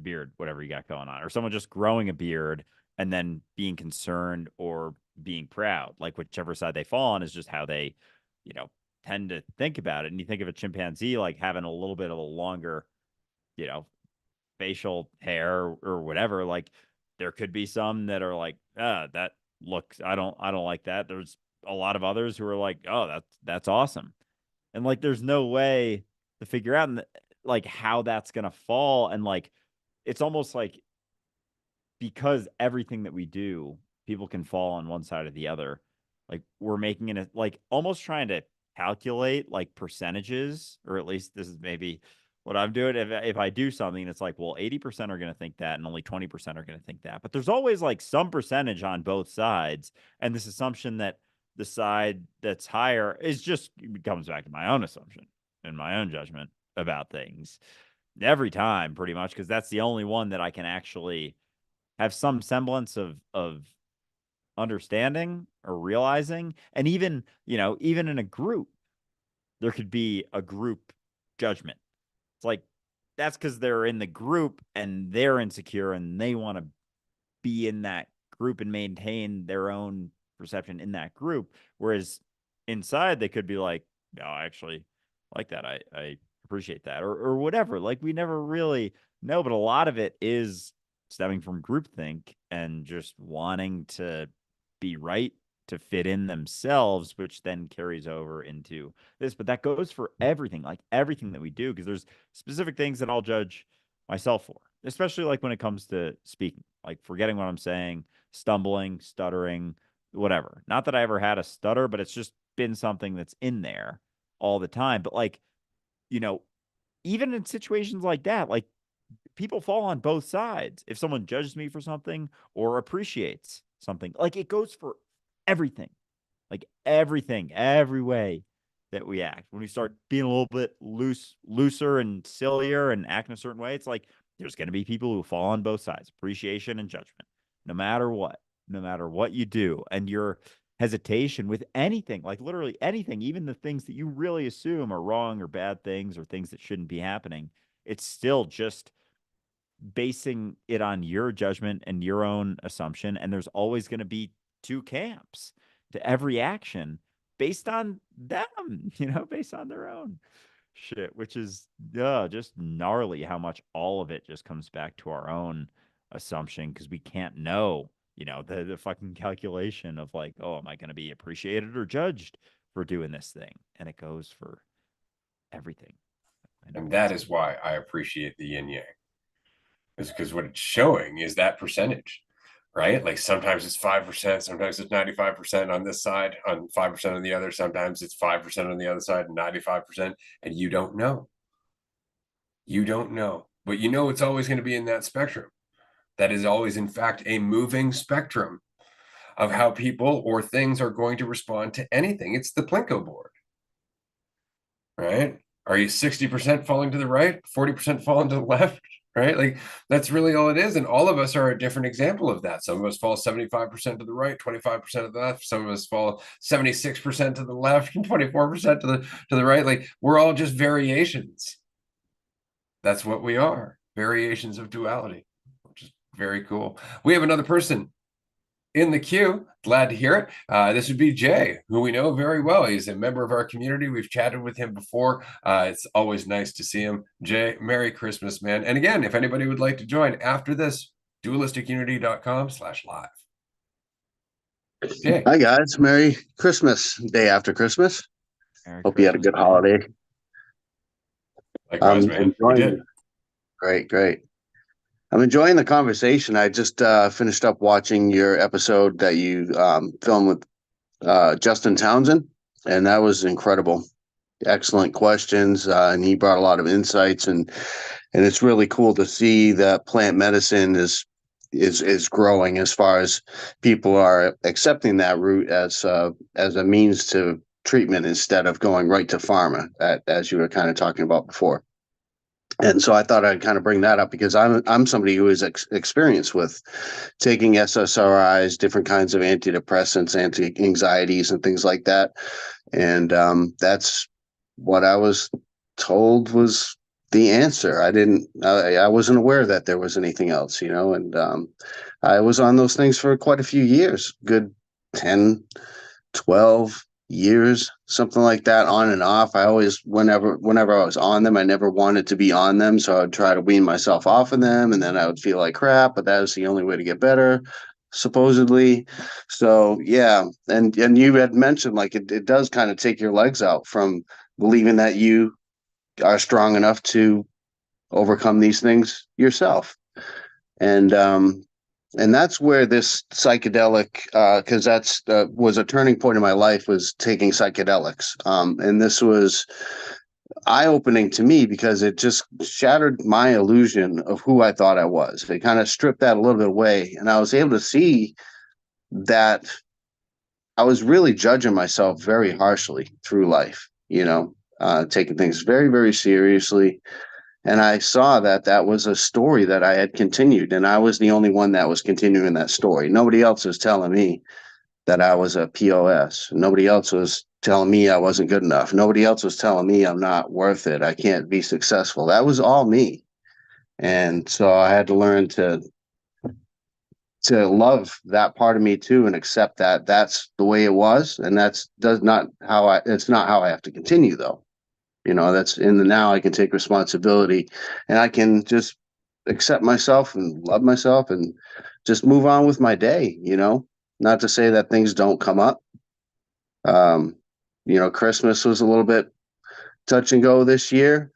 beard, whatever you got going on, or someone just growing a beard and then being concerned or being proud, like whichever side they fall on is just how they, you know, tend to think about it. And you think of a chimpanzee like having a little bit of a longer you know, facial hair or whatever, like there could be some that are like, that looks, I don't like that. There's a lot of others who are like, oh, that's awesome. And like, there's no way to figure out like how that's going to fall. And like, it's almost like because everything that we do, people can fall on one side or the other. Like we're making it like almost trying to calculate like percentages, or at least this is maybe what I'm doing. If I do something, it's like, well, 80% are going to think that, and only 20% are going to think that. But there's always like some percentage on both sides, and this assumption that the side that's higher is just it comes back to my own assumption and my own judgment about things every time, pretty much, because that's the only one that I can actually have some semblance of understanding or realizing. And even even in a group there could be a group judgment. It's like that's because they're in the group and they're insecure and they want to be in that group and maintain their own perception in that group, whereas inside they could be like, no, I actually like that, I appreciate that, or whatever. Like we never really know, but a lot of it is stemming from groupthink and just wanting to be right to fit in themselves, which then carries over into this. But that goes for everything, like everything that we do, because there's specific things that I'll judge myself for, especially like when it comes to speaking, like forgetting what I'm saying, stumbling, stuttering, whatever. Not that I ever had a stutter, but it's just been something that's in there all the time. But like, you know, even in situations like that, like people fall on both sides. If someone judges me for something or appreciates something, like it goes for everything, like everything, every way that we act. When we start being a little bit looser and sillier and acting a certain way, it's like there's going to be people who fall on both sides, appreciation and judgment, no matter what you do. And your hesitation with anything, like literally anything, even the things that you really assume are wrong or bad things or things that shouldn't be happening, it's still just basing it on your judgment and your own assumption, and there's always going to be two camps to every action based on them, based on their own shit, which is just gnarly how much all of it just comes back to our own assumption because we can't know, the fucking calculation of like, oh, am I going to be appreciated or judged for doing this thing? And it goes for everything. And that is why I appreciate the yin yang. Is because what it's showing is that percentage, right? Like sometimes it's 5%, sometimes it's 95% on this side, on 5% on the other, sometimes it's 5% on the other side, and 95%, and you don't know. You don't know. But you know it's always going to be in that spectrum. That is always, in fact, a moving spectrum of how people or things are going to respond to anything. It's the Plinko board, right? Are you 60% falling to the right, 40% falling to the left, right? Like that's really all it is. And all of us are a different example of that. Some of us fall 75% to the right, 25% to the left. Some of us fall 76% to the left and 24% to the right. Like we're all just variations. That's what we are. Variations of duality, which is very cool. We have another person in the queue. Glad to hear it. This would be Jay, who we know very well. He's a member of our community. We've chatted with him before. It's always nice to see him. Jay, Merry Christmas, man. And again, if anybody would like to join after this, dualisticunity.com/live. Jay. Hi, guys. Merry Christmas, day after Christmas. Merry Hope you had a good holiday. Likewise, man. We did. Great. I'm enjoying the conversation. I just finished up watching your episode that you filmed with Justin Townsend, and that was incredible. Excellent questions, and he brought a lot of insights, and it's really cool to see that plant medicine is growing as far as people are accepting that route as a means to treatment instead of going right to pharma, as you were kind of talking about before. And so I thought I'd kind of bring that up because I'm somebody who is experienced with taking SSRIs, different kinds of antidepressants, anti-anxieties, and things like that. And that's what I was told was the answer. I wasn't aware that there was anything else, and I was on those things for quite a few years, good 10, 12 years, something like that, on and off. I always, whenever I was on them, I never wanted to be on them, so I would try to wean myself off of them, and then I would feel like crap, but that was the only way to get better, supposedly. So yeah, and you had mentioned like it does kind of take your legs out from believing that you are strong enough to overcome these things yourself. And that's where this psychedelic, because that's was a turning point in my life, was taking psychedelics. And this was eye-opening to me because it just shattered my illusion of who I thought I was. It kind of stripped that a little bit away. And I was able to see that I was really judging myself very harshly through life, taking things very, very seriously. And I saw that was a story that I had continued, and I was the only one that was continuing that story. Nobody else was telling me that I was a POS. Nobody else was telling me I wasn't good enough. Nobody else was telling me I'm not worth it. I can't be successful. That was all me. And so I had to learn to love that part of me too, and accept that that's the way it was. And it's not how I have to continue though. That's in the now. I can take responsibility and I can just accept myself and love myself and just move on with my day, not to say that things don't come up. Christmas was a little bit touch and go this year.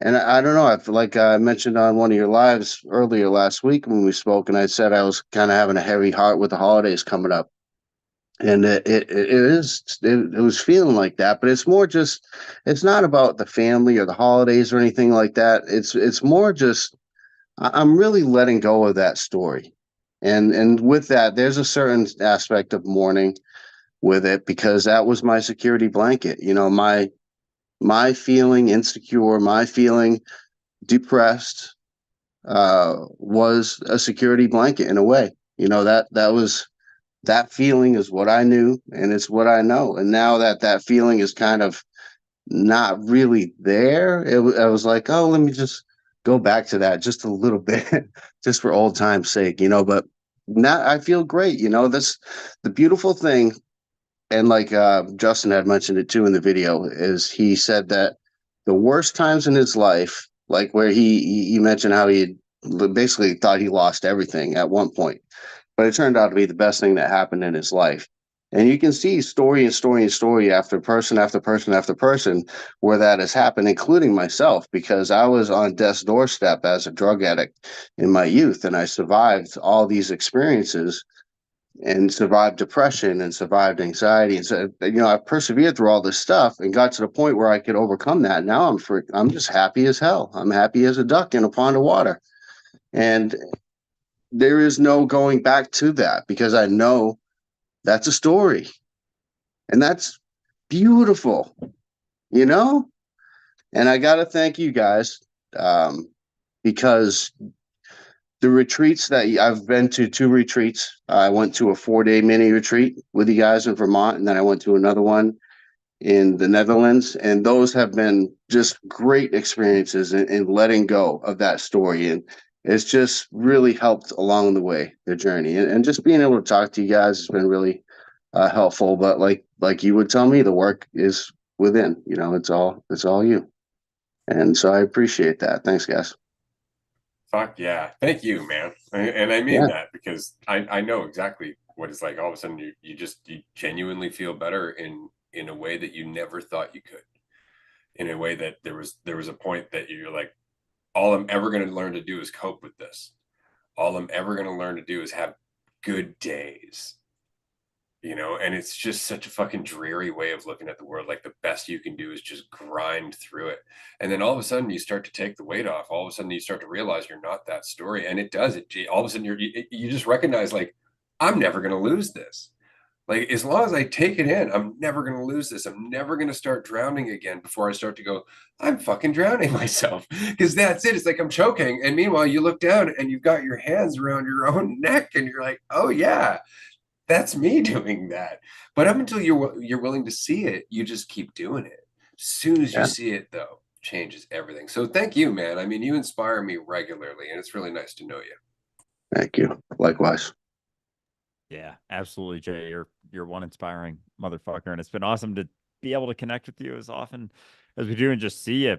And I don't know. I feel like I mentioned on one of your lives earlier last week when we spoke, and I said I was kind of having a heavy heart with the holidays coming up. And it was feeling like that, but it's more just, it's not about the family or the holidays or anything like that. It's more just, I'm really letting go of that story. And with that, there's a certain aspect of mourning with it because that was my security blanket. My feeling insecure, my feeling depressed, was a security blanket in a way. That feeling is what I knew and it's what I know. And now that feeling is kind of not really there, I was like, oh, let me just go back to that just a little bit, just for old time's sake, but now I feel great. This, the beautiful thing, and like Justin had mentioned it too in the video, is he said that the worst times in his life, like where he mentioned how he basically thought he lost everything at one point, but it turned out to be the best thing that happened in his life. And you can see story and story and story after person after person after person where that has happened, including myself, because I was on death's doorstep as a drug addict in my youth, and I survived all these experiences and survived depression and survived anxiety. And so, I persevered through all this stuff and got to the point where I could overcome that. Now I'm just happy as hell. I'm happy as a duck in a pond of water. And there is no going back to that because I know that's a story. And that's beautiful, you know? And I got to thank you guys because the retreats that I've been to, 2 retreats. I went to a 4-day mini retreat with you guys in Vermont, and then I went to another one in the Netherlands. And those have been just great experiences in letting go of that story. And it's just really helped along the way, the journey. And just being able to talk to you guys has been really helpful. But like you would tell me, the work is within. It's all you. And so I appreciate that. Thanks, guys. Fuck yeah. Thank you, man. And I mean Yeah. that because I know exactly what it's like. All of a sudden you genuinely feel better in a way that you never thought you could. In a way that there was a point that you're like, all I'm ever going to learn to do is cope with this. All I'm ever going to learn to do is have good days. And it's just such a fucking dreary way of looking at the world. Like the best you can do is just grind through it. And then all of a sudden you start to take the weight off. All of a sudden you start to realize you're not that story. And it does. All of a sudden you just recognize like, I'm never going to lose this. Like, as long as I take it in, I'm never going to lose this. I'm never going to start drowning again before I start to go, I'm fucking drowning myself. Because that's it. It's like I'm choking. And meanwhile, you look down and you've got your hands around your own neck and you're like, oh, yeah, that's me doing that. But up until you're willing to see it, you just keep doing it. As soon as you Yeah. see it, though, changes everything. So thank you, man. I mean, you inspire me regularly, and it's really nice to know you. Thank you. Likewise. Yeah, absolutely, Jay. You're one inspiring motherfucker, and it's been awesome to be able to connect with you as often as we do and just see you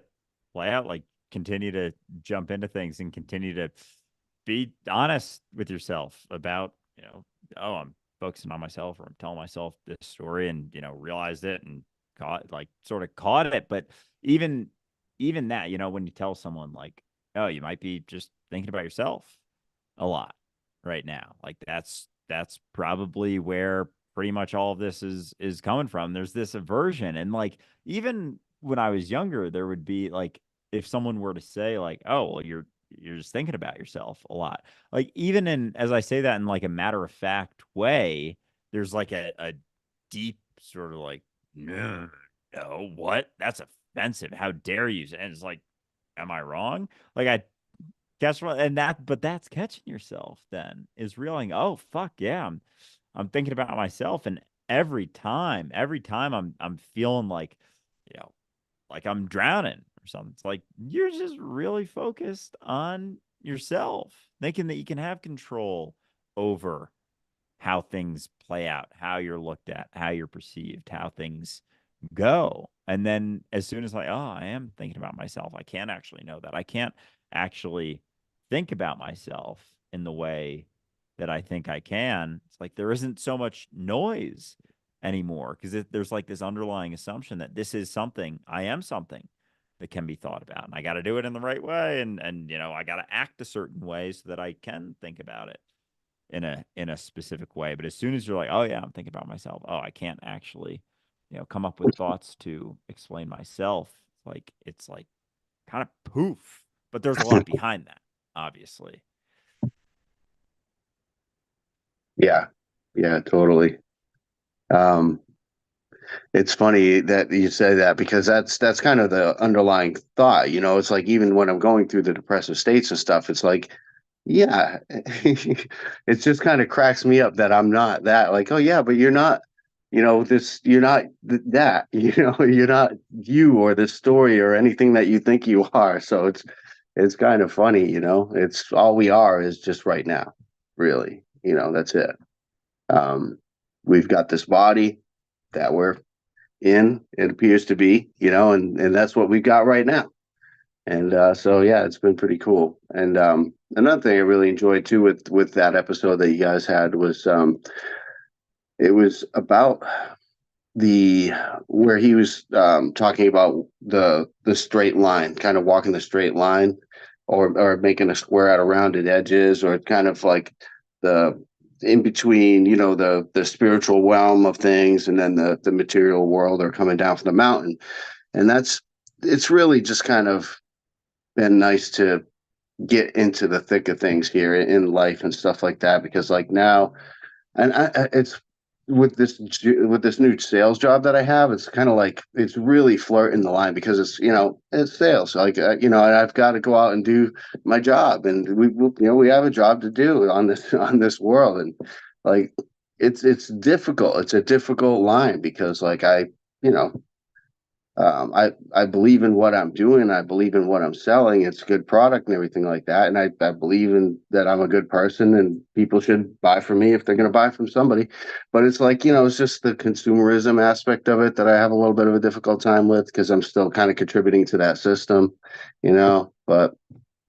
play out, like continue to jump into things and continue to be honest with yourself about, oh, I'm focusing on myself or I'm telling myself this story and, realized it and sort of caught it. But even that, when you tell someone like, oh, you might be just thinking about yourself a lot right now, like that's probably where pretty much all of this is coming from. There's this aversion, and like even when I was younger, there would be like if someone were to say like, "Oh, well, you're just thinking about yourself a lot." Like even in as I say that in like a matter of fact way, there's like a deep sort of like, no, no, what? That's offensive. How dare you? And it's like, am I wrong? Like I but that's catching yourself then is realizing, oh fuck yeah, I'm thinking about myself, and every time I'm feeling like, you know, like I'm drowning or something. It's like you're just really focused on yourself, thinking that you can have control over how things play out, how you're looked at, how you're perceived, how things go. And then as soon as like, oh, I am thinking about myself, I can't actually know that. I can't actually think about myself in the way that I think I can. It's like there isn't so much noise anymore because there's like this underlying assumption that this is something, I am something that can be thought about. And I got to do it in the right way. And I got to act a certain way so that I can think about it in a specific way. But as soon as you're like, oh yeah, I'm thinking about myself. Oh, I can't actually, come up with thoughts to explain myself. It's like kind of poof. But there's a lot behind that, obviously. Yeah. Yeah, totally. Um, it's funny that you say that because that's kind of the underlying thought, it's like even when I'm going through the depressive states and stuff, it's like, yeah, it just kind of cracks me up that I'm not that like, oh yeah, but you're not, you're not that, you're not you or this story or anything that you think you are. So it's kind of funny, you know. It's all we are is just right now, really. You know, that's it. Um, we've got this body that we're in, it appears to be, you know, and that's what we've got right now. And so yeah, it's been pretty cool. And another thing I really enjoyed too with that episode that you guys had was it was about the where he was talking about the straight line, kind of walking the straight line, or making a square out of rounded edges, or kind of like the in between, you know, the spiritual realm of things and then the material world, or coming down from the mountain. And it's really just kind of been nice to get into the thick of things here in life and stuff like that, because like now, and it's with this new sales job that I have, it's kind of like it's really flirting the line, because it's, you know, it's sales, like you know, and I've got to go out and do my job, and you know, we have a job to do on this on this world. And like it's difficult, it's a difficult line, because like you know, I believe in what I'm doing. I believe in what I'm selling. It's a good product and everything like that. And I believe in that I'm a good person and people should buy from me if they're going to buy from somebody. But it's like, you know, it's just the consumerism aspect of it that I have a little bit of a difficult time with, because I'm still kind of contributing to that system, you know, but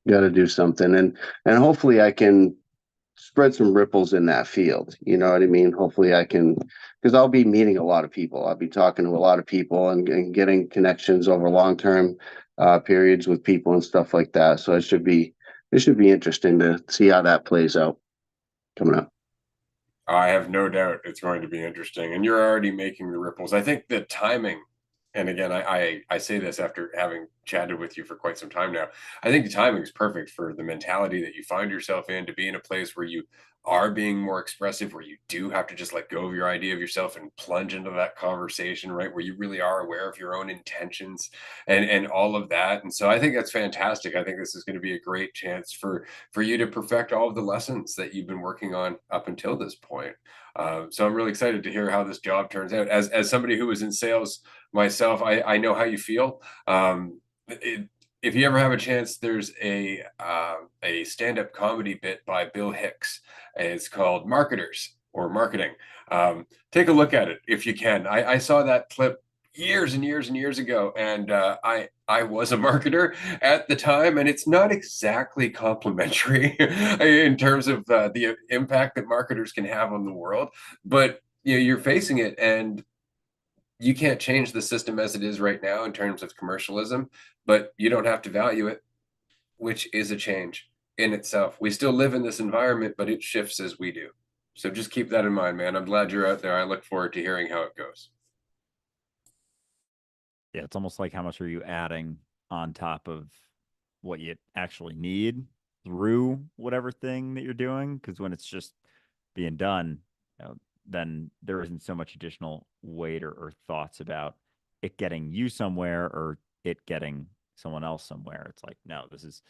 got to do something. And hopefully I can spread some ripples in that field. You know what I mean? Hopefully I can, because I'll be meeting a lot of people. I'll be talking to a lot of people and getting connections over long-term periods with people and stuff like that. So it should be interesting to see how that plays out coming up. I have no doubt it's going to be interesting, and you're already making the ripples. I think the timing, and again, I say this after having chatted with you for quite some time now. I think the timing is perfect for the mentality that you find yourself in, to be in a place where you are being more expressive, where you do have to just let go of your idea of yourself and plunge into that conversation, right? Where you really are aware of your own intentions and all of that. And so I think that's fantastic. I think this is going to be a great chance for you to perfect all of the lessons that you've been working on up until this point. So I'm really excited to hear how this job turns out. As somebody who was in sales myself, I know how you feel. If you ever have a chance, there's a stand-up comedy bit by Bill Hicks. It's called Marketers or Marketing. Take a look at it if you can. I saw that clip years and years and years ago, and I was a marketer at the time, and it's not exactly complimentary in terms of the impact that marketers can have on the world. But you know, you're facing it, and you can't change the system as it is right now in terms of commercialism, but you don't have to value it, which is a change in itself. We still live in this environment, but it shifts as we do. So just keep that in mind, man. I'm glad you're out there. I look forward to hearing how it goes. Yeah, it's almost like how much are you adding on top of what you actually need through whatever thing that you're doing? Because when it's just being done, you know, then there isn't so much additional weight or thoughts about it getting you somewhere or it getting someone else somewhere. It's like, no, this is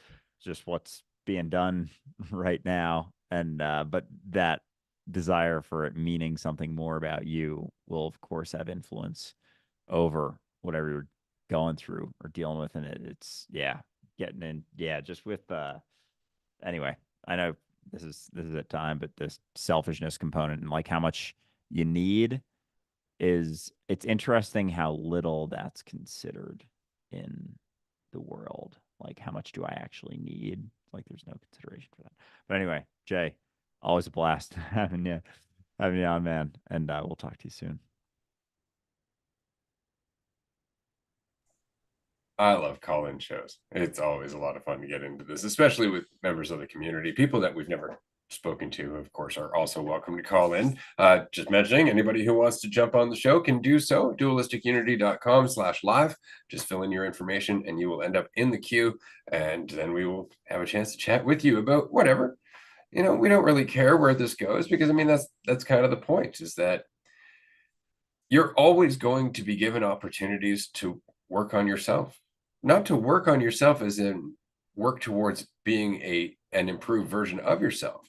just what's being done right now. And but that desire for it meaning something more about you will of course have influence over whatever you're going through or dealing with. And it's yeah, getting in, yeah, just with anyway, I know this is at time, but this selfishness component and like how much you need is it's interesting how little that's considered in the world. Like how much do I actually need? Like there's no consideration for that. But anyway, Jay, always a blast having you on, man. And we'll talk to you soon. I love call-in shows. It's always a lot of fun to get into this, especially with members of the community. People that we've never spoken to, of course, are also welcome to call in. Just mentioning, anybody who wants to jump on the show can do so. dualisticunity.com/live. Just fill in your information and you will end up in the queue. And then we will have a chance to chat with you about whatever. You know, we don't really care where this goes, because I mean, that's kind of the point, is that you're always going to be given opportunities to work on yourself. Not to work on yourself as in work towards being an improved version of yourself,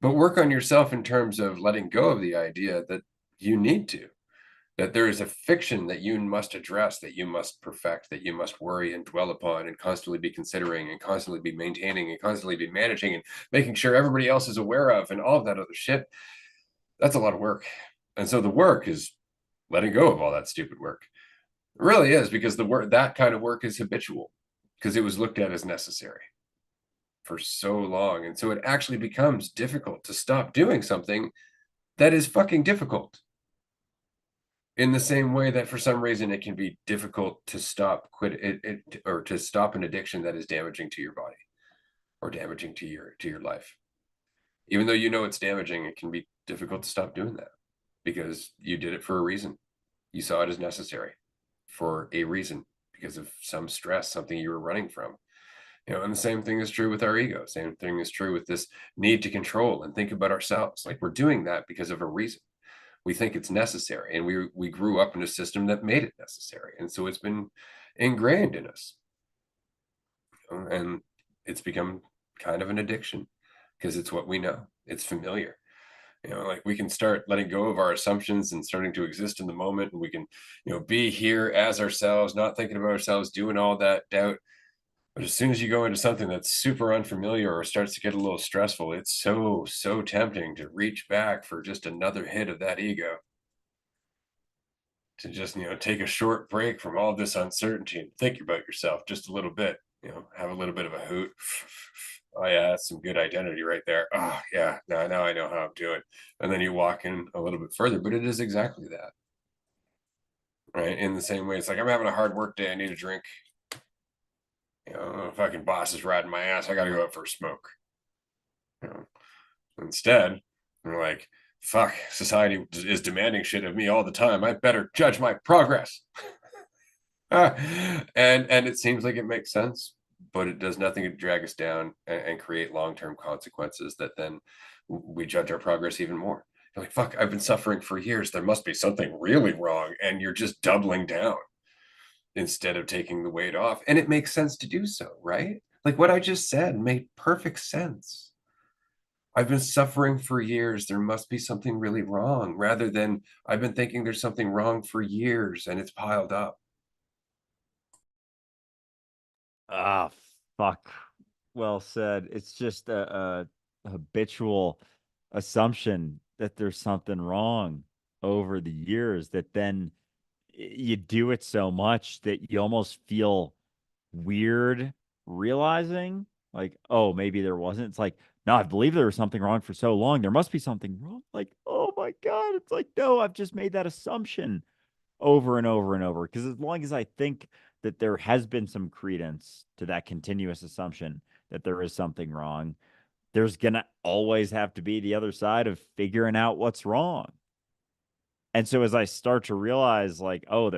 but work on yourself in terms of letting go of the idea that you need to. that there is a fiction that you must address, that you must perfect, that you must worry and dwell upon and constantly be considering and constantly be maintaining and constantly be managing and making sure everybody else is aware of and all of that other shit. That's a lot of work. And so the work is letting go of all that stupid work. It really is, because the work, that kind of work is habitual, because it was looked at as necessary for so long. And so it actually becomes difficult to stop doing something that is fucking difficult. In the same way that for some reason it can be difficult to stop or to stop an addiction that is damaging to your body or damaging to your life. Even though you know it's damaging, it can be difficult to stop doing that because you did it for a reason. You saw it as necessary for a reason because of some stress, something you were running from. And the same thing is true with our ego. Same thing is true with this need to control and think about ourselves. Like, we're doing that because of a reason. We think it's necessary, and we grew up in a system that made it necessary, and so it's been ingrained in us. And it's become kind of an addiction because it's what we know. It's familiar. Like, we can start letting go of our assumptions and starting to exist in the moment, and we can be here as ourselves, not thinking about ourselves, doing all that doubt. But as soon as you go into something that's super unfamiliar or starts to get a little stressful, it's so tempting to reach back for just another hit of that ego, to just take a short break from all this uncertainty and think about yourself just a little bit. Have a little bit of a hoot. Oh yeah, that's some good identity right there. Oh yeah, now I know how I'm doing. And then you walk in a little bit further, but it is exactly that, right? In the same way, it's like, I'm having a hard work day, I need a drink. Fucking boss is riding my ass, I gotta go out for a smoke. Instead, we're like, fuck, society is demanding shit of me all the time, I better judge my progress. And it seems like it makes sense, but it does nothing to drag us down and create long-term consequences that then we judge our progress even more. You're like, fuck, I've been suffering for years, there must be something really wrong, and you're just doubling down instead of taking the weight off. And it makes sense to do so, right? Like, what I just said made perfect sense. I've been suffering for years, there must be something really wrong, rather than I've been thinking there's something wrong for years and it's piled up. Ah, fuck. Well said. It's just a habitual assumption that there's something wrong over the years that then you do it so much that you almost feel weird realizing like, oh, maybe there wasn't. It's like, no, I believe there was something wrong for so long. There must be something wrong. Like, oh my God. It's like, no, I've just made that assumption over and over and over. Because as long as I think that there has been some credence to that continuous assumption that there is something wrong, there's gonna always have to be the other side of figuring out what's wrong. And so as I start to realize, like, oh,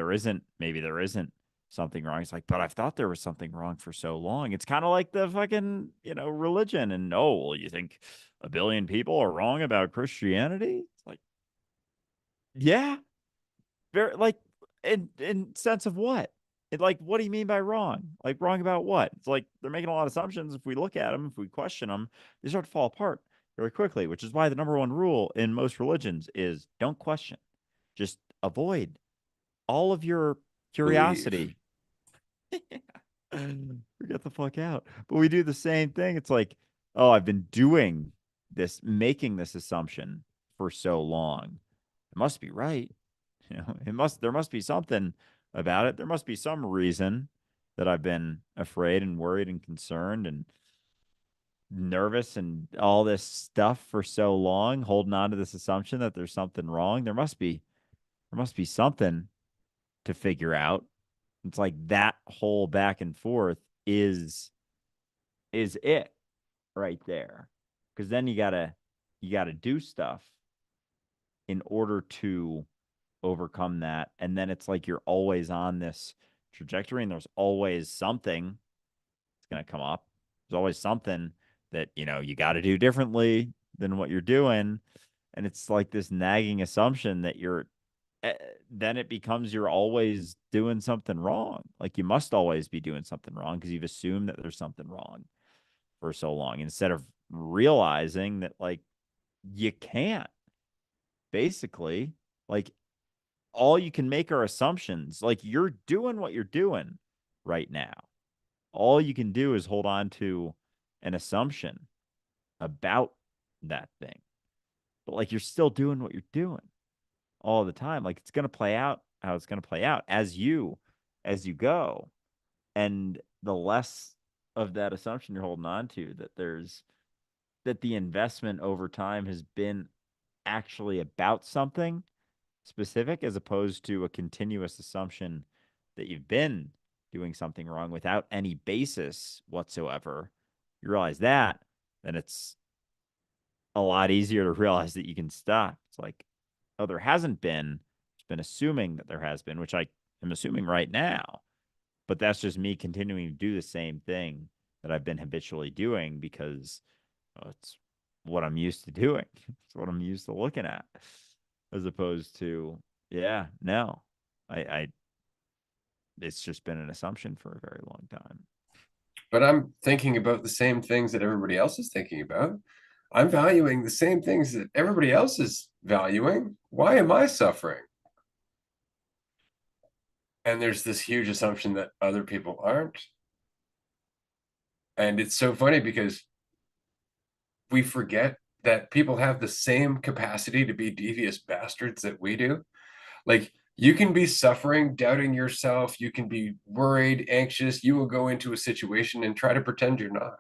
maybe there isn't something wrong. It's like, but I've thought there was something wrong for so long. It's kind of like the fucking, religion. And oh, well, you think a billion people are wrong about Christianity? It's like, yeah, very like in sense of what? Like, what do you mean by wrong? Like, wrong about what? It's like they're making a lot of assumptions. If we look at them, if we question them, they start to fall apart very quickly, which is why the number one rule in most religions is don't question. Just avoid all of your Believe. curiosity. Get the fuck out. But we do the same thing. It's like, oh, I've been doing this, making this assumption for so long. It must be right. There must be something about it. There must be some reason that I've been afraid and worried and concerned and nervous and all this stuff for so long, holding on to this assumption that there's something wrong. There must be something to figure out. It's like that whole back and forth is it right there. Because then you gotta do stuff in order to overcome that. And then it's like you're always on this trajectory and there's always something that's gonna come up. There's always something that you gotta do differently than what you're doing. And it's like this nagging assumption that then it becomes you're always doing something wrong. Like you must always be doing something wrong because you've assumed that there's something wrong for so long instead of realizing that like you can't basically like all you can make are assumptions. Like, you're doing what you're doing right now. All you can do is hold on to an assumption about that thing. But like, you're still doing what you're doing all the time. Like, it's going to play out how it's going to play out as you go. And the less of that assumption you're holding on to, that the investment over time has been actually about something specific, as opposed to a continuous assumption that you've been doing something wrong without any basis whatsoever. You realize that, then it's a lot easier to realize that you can stop. It's like, oh, there hasn't been. It's been assuming that there has been, which I am assuming right now. But that's just me continuing to do the same thing that I've been habitually doing, because it's what I'm used to doing. It's what I'm used to looking at, as opposed to, yeah, no, I it's just been an assumption for a very long time. But I'm thinking about the same things that everybody else is thinking about. I'm valuing the same things that everybody else is valuing. Why am I suffering? And there's this huge assumption that other people aren't. And it's so funny because we forget that people have the same capacity to be devious bastards that we do. Like, you can be suffering, doubting yourself. You can be worried, anxious. You will go into a situation and try to pretend you're not.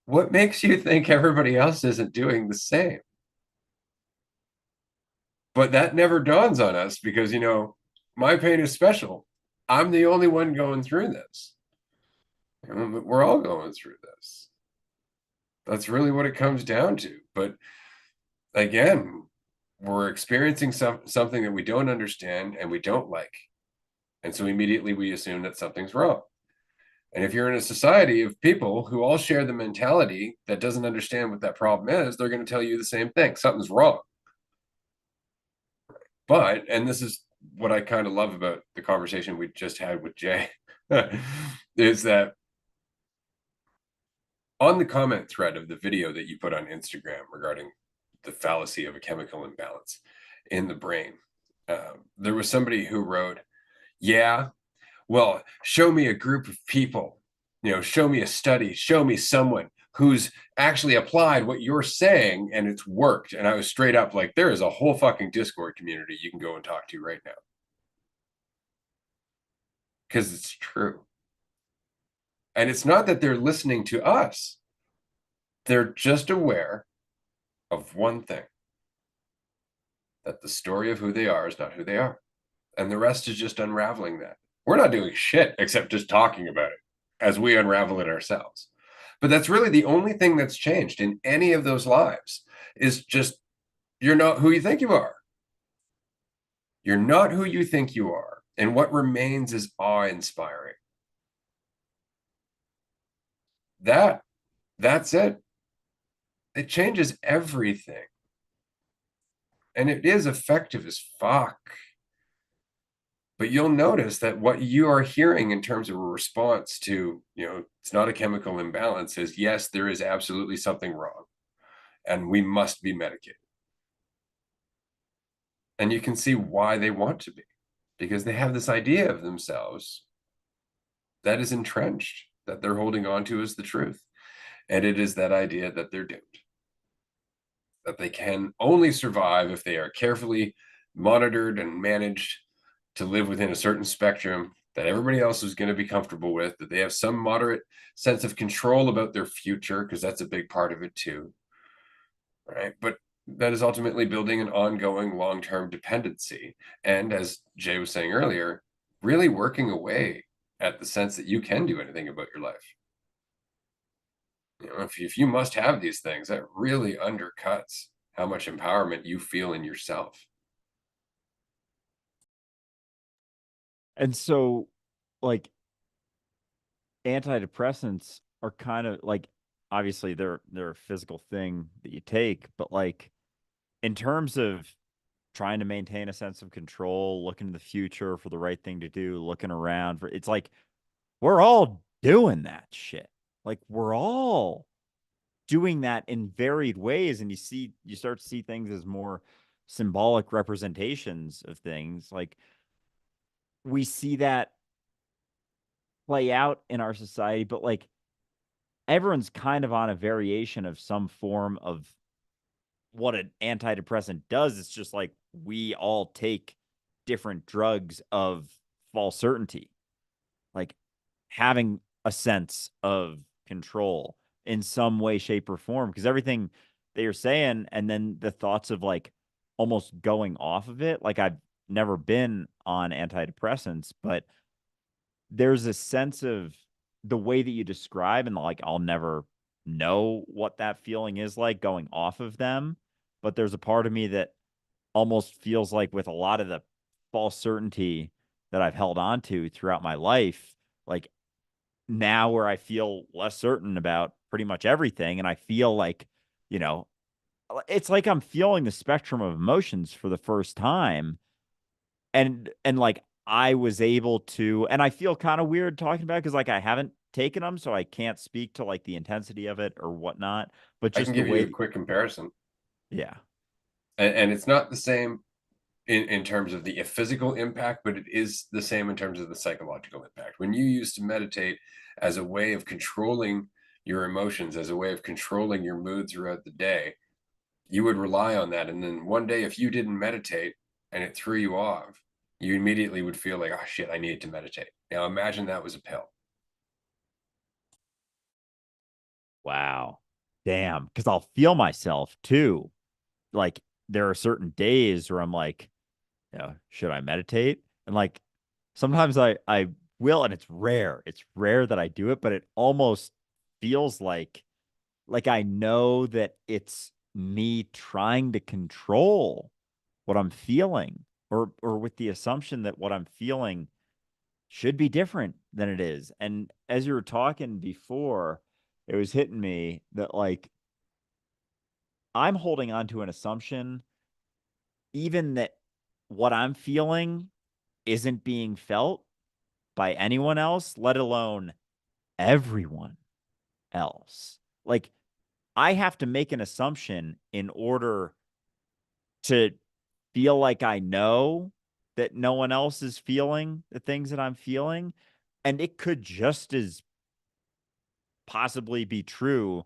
What makes you think everybody else isn't doing the same? But that never dawns on us because, my pain is special. I'm the only one going through this. We're all going through this. That's really what it comes down to. But again, we're experiencing something that we don't understand and we don't like. And so immediately we assume that something's wrong. And if you're in a society of people who all share the mentality that doesn't understand what that problem is, they're going to tell you the same thing. Something's wrong. But, and this is what I kind of love about the conversation we just had with Jay, is that on the comment thread of the video that you put on Instagram regarding the fallacy of a chemical imbalance in the brain, there was somebody who wrote, yeah, well, show me a group of people, show me a study, show me someone who's actually applied what you're saying and it's worked. And I was straight up like, there is a whole fucking Discord community you can go and talk to right now. Because it's true. And it's not that they're listening to us. They're just aware of one thing, that the story of who they are is not who they are. And the rest is just unraveling that. We're not doing shit except just talking about it as we unravel it ourselves. But that's really the only thing that's changed in any of those lives, is just, you're not who you think you are. You're not who you think you are. And what remains is awe-inspiring. That's it. It changes everything. And it is effective as fuck. But you'll notice that what you are hearing in terms of a response to, it's not a chemical imbalance, is yes, there is absolutely something wrong and we must be medicated. And you can see why they want to be, because they have this idea of themselves that is entrenched, that they're holding on to as the truth. And it is that idea that they're doomed, that they can only survive if they are carefully monitored and managed to live within a certain spectrum that everybody else is going to be comfortable with, that they have some moderate sense of control about their future, because that's a big part of it too, right? But that is ultimately building an ongoing long-term dependency. And as Jay was saying earlier, really working away at the sense that you can do anything about your life. If you must have these things, that really undercuts how much empowerment you feel in yourself. And so, like, antidepressants are kind of like, obviously they're a physical thing that you take, but like, in terms of trying to maintain a sense of control, looking to the future for the right thing to do, looking around for, it's like, we're all doing that shit. Like, we're all doing that in varied ways. And you start to see things as more symbolic representations of things. Like we see that play out in our society, but like everyone's kind of on a variation of some form of what an antidepressant does. It's just like we all take different drugs of false certainty, like having a sense of control in some way, shape, or form. Because everything that you're saying, and then the thoughts of like almost going off of it. Like I've never been on antidepressants, but there's a sense of the way that you describe, and like I'll never know what that feeling is like going off of them. But there's a part of me that almost feels like with a lot of the false certainty that I've held on to throughout my life, like now where I feel less certain about pretty much everything. And I feel like, you know, it's like I'm feeling the spectrum of emotions for the first time. And like I was able to, and I feel kind of weird talking about it because like I haven't taken them, so I can't speak to like the intensity of it or whatnot. But I can just the give you a way, quick comparison, yeah, and it's not the same in terms of the physical impact, but it is the same in terms of the psychological impact. When you used to meditate as a way of controlling your emotions, as a way of controlling your mood throughout the day, you would rely on that. And then one day, if you didn't meditate and it threw you off, you immediately would feel like, oh shit, I needed to meditate. Now imagine that was a pill. wow, damn, because I'll feel myself too. Like there are certain days where I'm like, you know, should I meditate? And like sometimes I will, and it's rare. It's rare that I do it, but it almost feels like I know that it's me trying to control what I'm feeling, or with the assumption that what I'm feeling should be different than it is. And as you were talking before, it was hitting me that like I'm holding on to an assumption even that what I'm feeling isn't being felt by anyone else, let alone everyone else. Like, I have to make an assumption in order to feel like I know that no one else is feeling the things that I'm feeling. And it could just as possibly be true,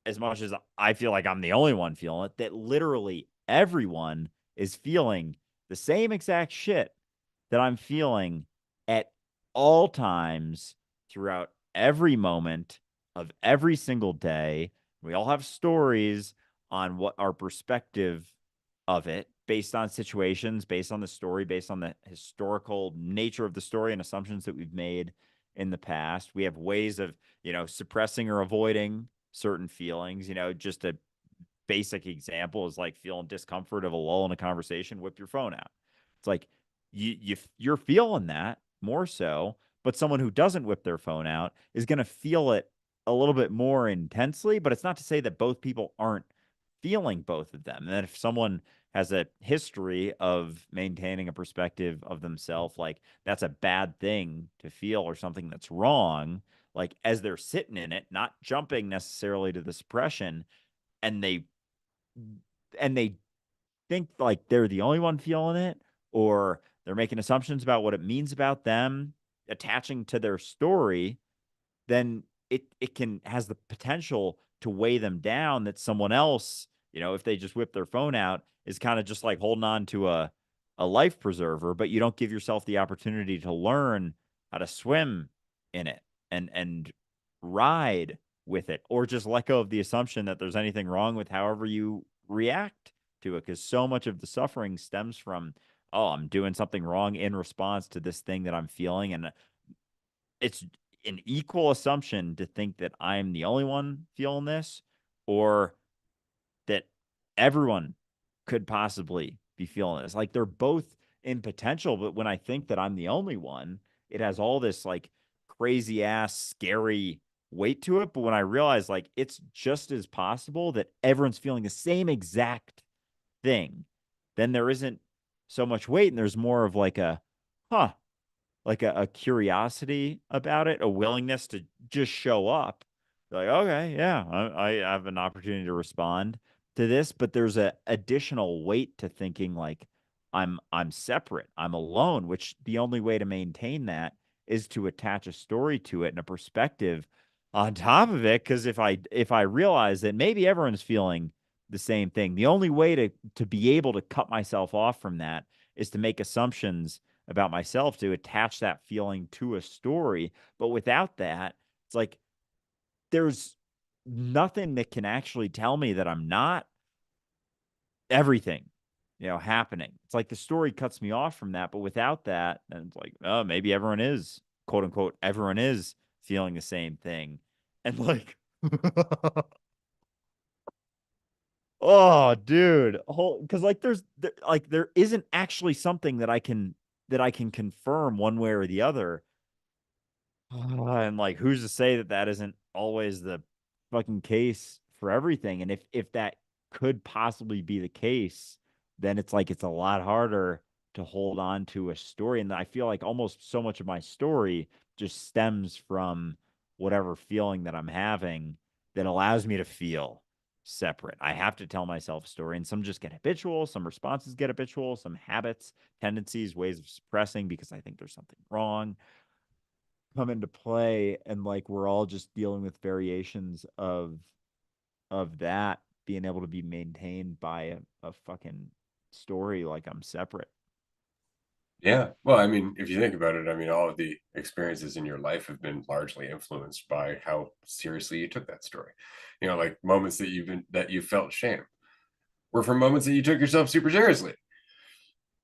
as much as I feel like I'm the only one feeling it, that literally everyone is feeling the same exact shit that I'm feeling at all times throughout every moment of every single day. We all have stories on what our perspective of it based on situations, based on the story, based on the historical nature of the story and assumptions that we've made in the past. We have ways of, suppressing or avoiding certain feelings. Just a basic example is like feeling discomfort of a lull in a conversation, whip your phone out. It's like you're feeling that more so, but someone who doesn't whip their phone out is going to feel it a little bit more intensely. But it's not to say that both people aren't feeling both of them. And then if someone has a history of maintaining a perspective of themselves, like that's a bad thing to feel or something that's wrong, like as they're sitting in it, not jumping necessarily to the suppression, and they think like they're the only one feeling it, or they're making assumptions about what it means about them, attaching to their story, then it can has the potential to weigh them down, that someone else, if they just whip their phone out, is kind of just like holding on to a life preserver, but you don't give yourself the opportunity to learn how to swim in it and ride with it, or just let go of the assumption that there's anything wrong with however you react to it. Because so much of the suffering stems from, oh, I'm doing something wrong in response to this thing that I'm feeling. And it's an equal assumption to think that I'm the only one feeling this, or that everyone could possibly be feeling this. Like they're both in potential, but when I think that I'm the only one, it has all this like crazy ass scary weight to it. But when I realize like it's just as possible that everyone's feeling the same exact thing, then there isn't so much weight, and there's more of like a, huh, like a curiosity about it, a willingness to just show up. Like, okay, yeah, I have an opportunity to respond to this, but there's a additional weight to thinking like I'm separate, I'm alone, which the only way to maintain that is to attach a story to it and a perspective on top of it. Because if I realize that maybe everyone's feeling the same thing, the only way to be able to cut myself off from that is to make assumptions about myself, to attach that feeling to a story. But without that, it's like there's nothing that can actually tell me that I'm not everything, happening. It's like the story cuts me off from that. But without that, then it's like, oh, maybe everyone is, quote unquote, everyone is feeling the same thing. And like, oh, dude, because like there isn't actually something that I can confirm one way or the other. And like, who's to say that that isn't always the fucking case for everything? And if that could possibly be the case, then it's like it's a lot harder to hold on to a story. And I feel like almost so much of my story just stems from whatever feeling that I'm having that allows me to feel separate. I have to tell myself a story, and some just get habitual, some responses get habitual, some habits, tendencies, ways of suppressing because I think there's something wrong come into play, and like we're all just dealing with variations of that being able to be maintained by a fucking story like I'm separate. Yeah. Well, I mean, if you think about it, I mean, all of the experiences in your life have been largely influenced by how seriously you took that story. Like moments that you felt shame were from moments that you took yourself super seriously,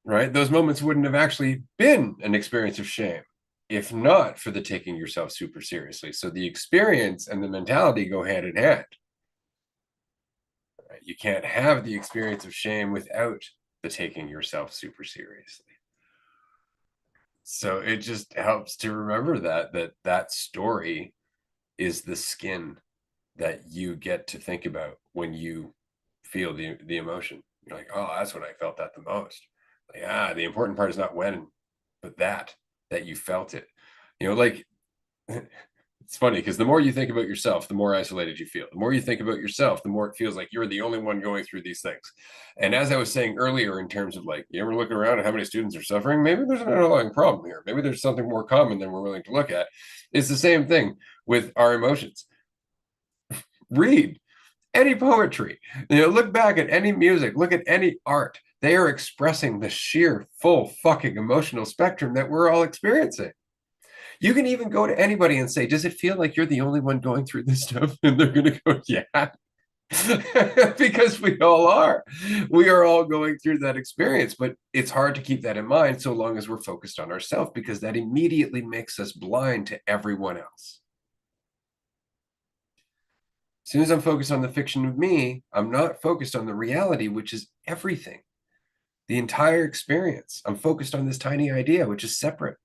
right? Those moments wouldn't have actually been an experience of shame if not for the taking yourself super seriously. So the experience and the mentality go hand in hand. Right? You can't have the experience of shame without the taking yourself super seriously. So it just helps to remember that story is the skin that you get to think about when you feel the emotion. You're like, oh, that's when I felt that the most. Like, the important part is not when, but that you felt it. Like it's funny because the more you think about yourself, the more isolated you feel. The more you think about yourself, the more it feels like you're the only one going through these things. And as I was saying earlier, in terms of like, you ever look around at how many students are suffering? Maybe there's an underlying problem here. Maybe there's something more common than we're willing to look at. It's the same thing with our emotions. Read any poetry, look back at any music, look at any art. They are expressing the sheer full fucking emotional spectrum that we're all experiencing. You can even go to anybody and say, does it feel like you're the only one going through this stuff? And they're going to go, yeah. Because we all are. We are all going through that experience, but it's hard to keep that in mind so long as we're focused on ourselves, because that immediately makes us blind to everyone else. As soon as I'm focused on the fiction of me, I'm not focused on the reality, which is everything, the entire experience. I'm focused on this tiny idea, which is separate.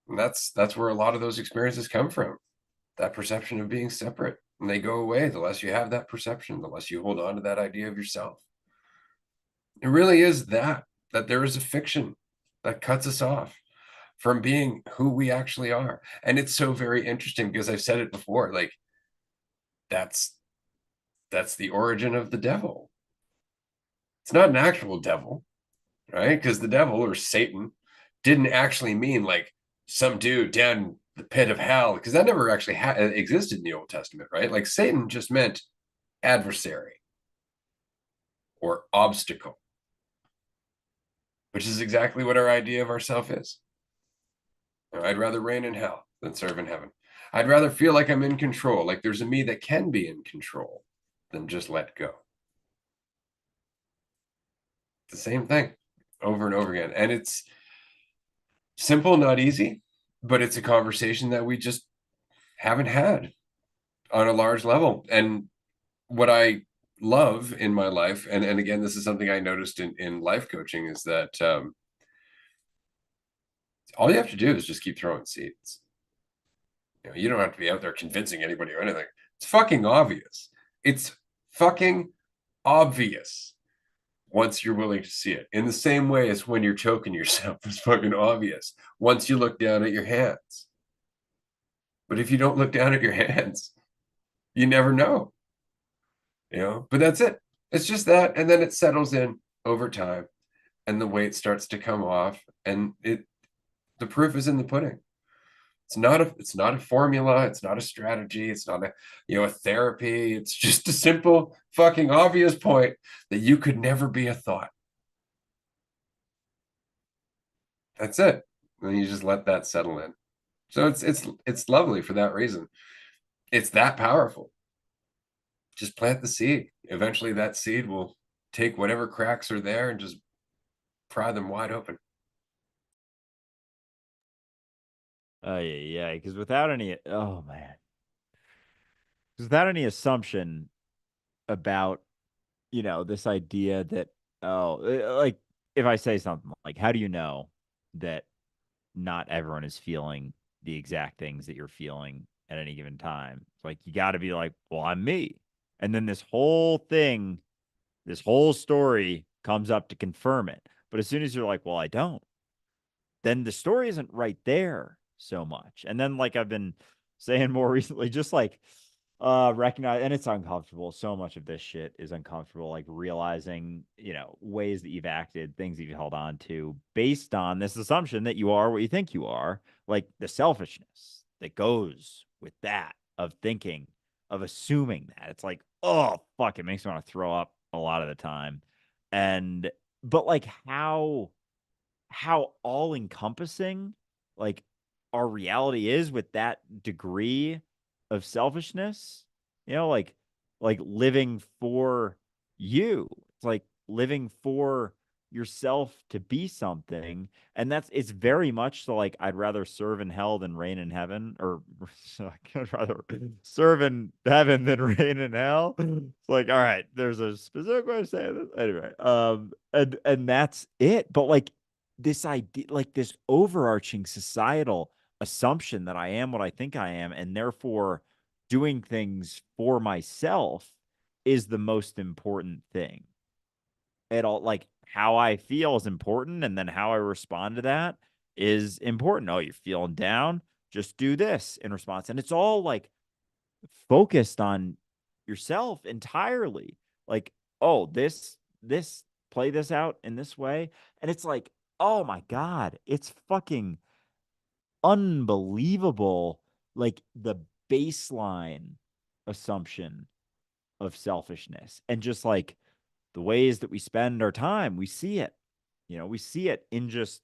And that's where a lot of those experiences come from, that perception of being separate. And they go away the less you have that perception, the less you hold on to that idea of yourself. It really is that there is a fiction that cuts us off from being who we actually are. And it's so very interesting because I've said it before, like that's the origin of the devil. It's not an actual devil, right? Because the devil, or Satan, didn't actually mean like some dude down the pit of hell, because that never actually existed in the Old Testament, right? Like Satan just meant adversary or obstacle, which is exactly what our idea of ourself is. I'd rather reign in hell than serve in heaven. I'd rather feel like I'm in control, like there's a me that can be in control, than just let go. The same thing over and over again. And it's simple, not easy, but it's a conversation that we just haven't had on a large level. And what I love in my life, and again, this is something I noticed in life coaching, is that all you have to do is just keep throwing seeds. You don't have to be out there convincing anybody or anything. It's fucking obvious. It's fucking obvious once you're willing to see it. In the same way as when you're choking yourself, it's fucking obvious once you look down at your hands. But if you don't look down at your hands, you never know. But that's it. It's just that, and then it settles in over time, and the weight starts to come off, and the proof is in the pudding. It's not a formula, it's not a strategy, it's not a therapy. It's just a simple fucking obvious point that you could never be a thought. That's it. And you just let that settle in. So it's lovely for that reason. It's that powerful. Just plant the seed. Eventually that seed will take whatever cracks are there and just pry them wide open. Oh yeah, because without any, oh man, 'cause without any assumption about, this idea that, like if I say something like, how do you know that not everyone is feeling the exact things that you're feeling at any given time? It's like you got to be like, well, I'm me, and then this whole story comes up to confirm it. But as soon as you're like, well, I don't, then the story isn't right there so much. And then, like I've been saying more recently, just like recognize, and it's uncomfortable. So much of this shit is uncomfortable, like realizing, ways that you've acted, things that you've held on to based on this assumption that you are what you think you are, like the selfishness that goes with that, of thinking, of assuming that. It's like, oh fuck, it makes me want to throw up a lot of the time. And but like how all encompassing like our reality is with that degree of selfishness, like living for you. It's like living for yourself to be something. And it's very much so, like, I'd rather serve in hell than reign in heaven, or I'd rather serve in heaven than reign in hell. It's like, all right, there's a specific way of saying this. Anyway, and that's it. But like this idea, like this overarching societal assumption that I am what I think I am, and therefore doing things for myself is the most important thing. It all, like, how I feel is important, and then how I respond to that is important. Oh, you're feeling down, just do this in response. And it's all like focused on yourself entirely. Like, oh, this play this out in this way. And it's like, oh my God, it's fucking unbelievable. Like the baseline assumption of selfishness, and just like the ways that we spend our time, we see it. We see it in just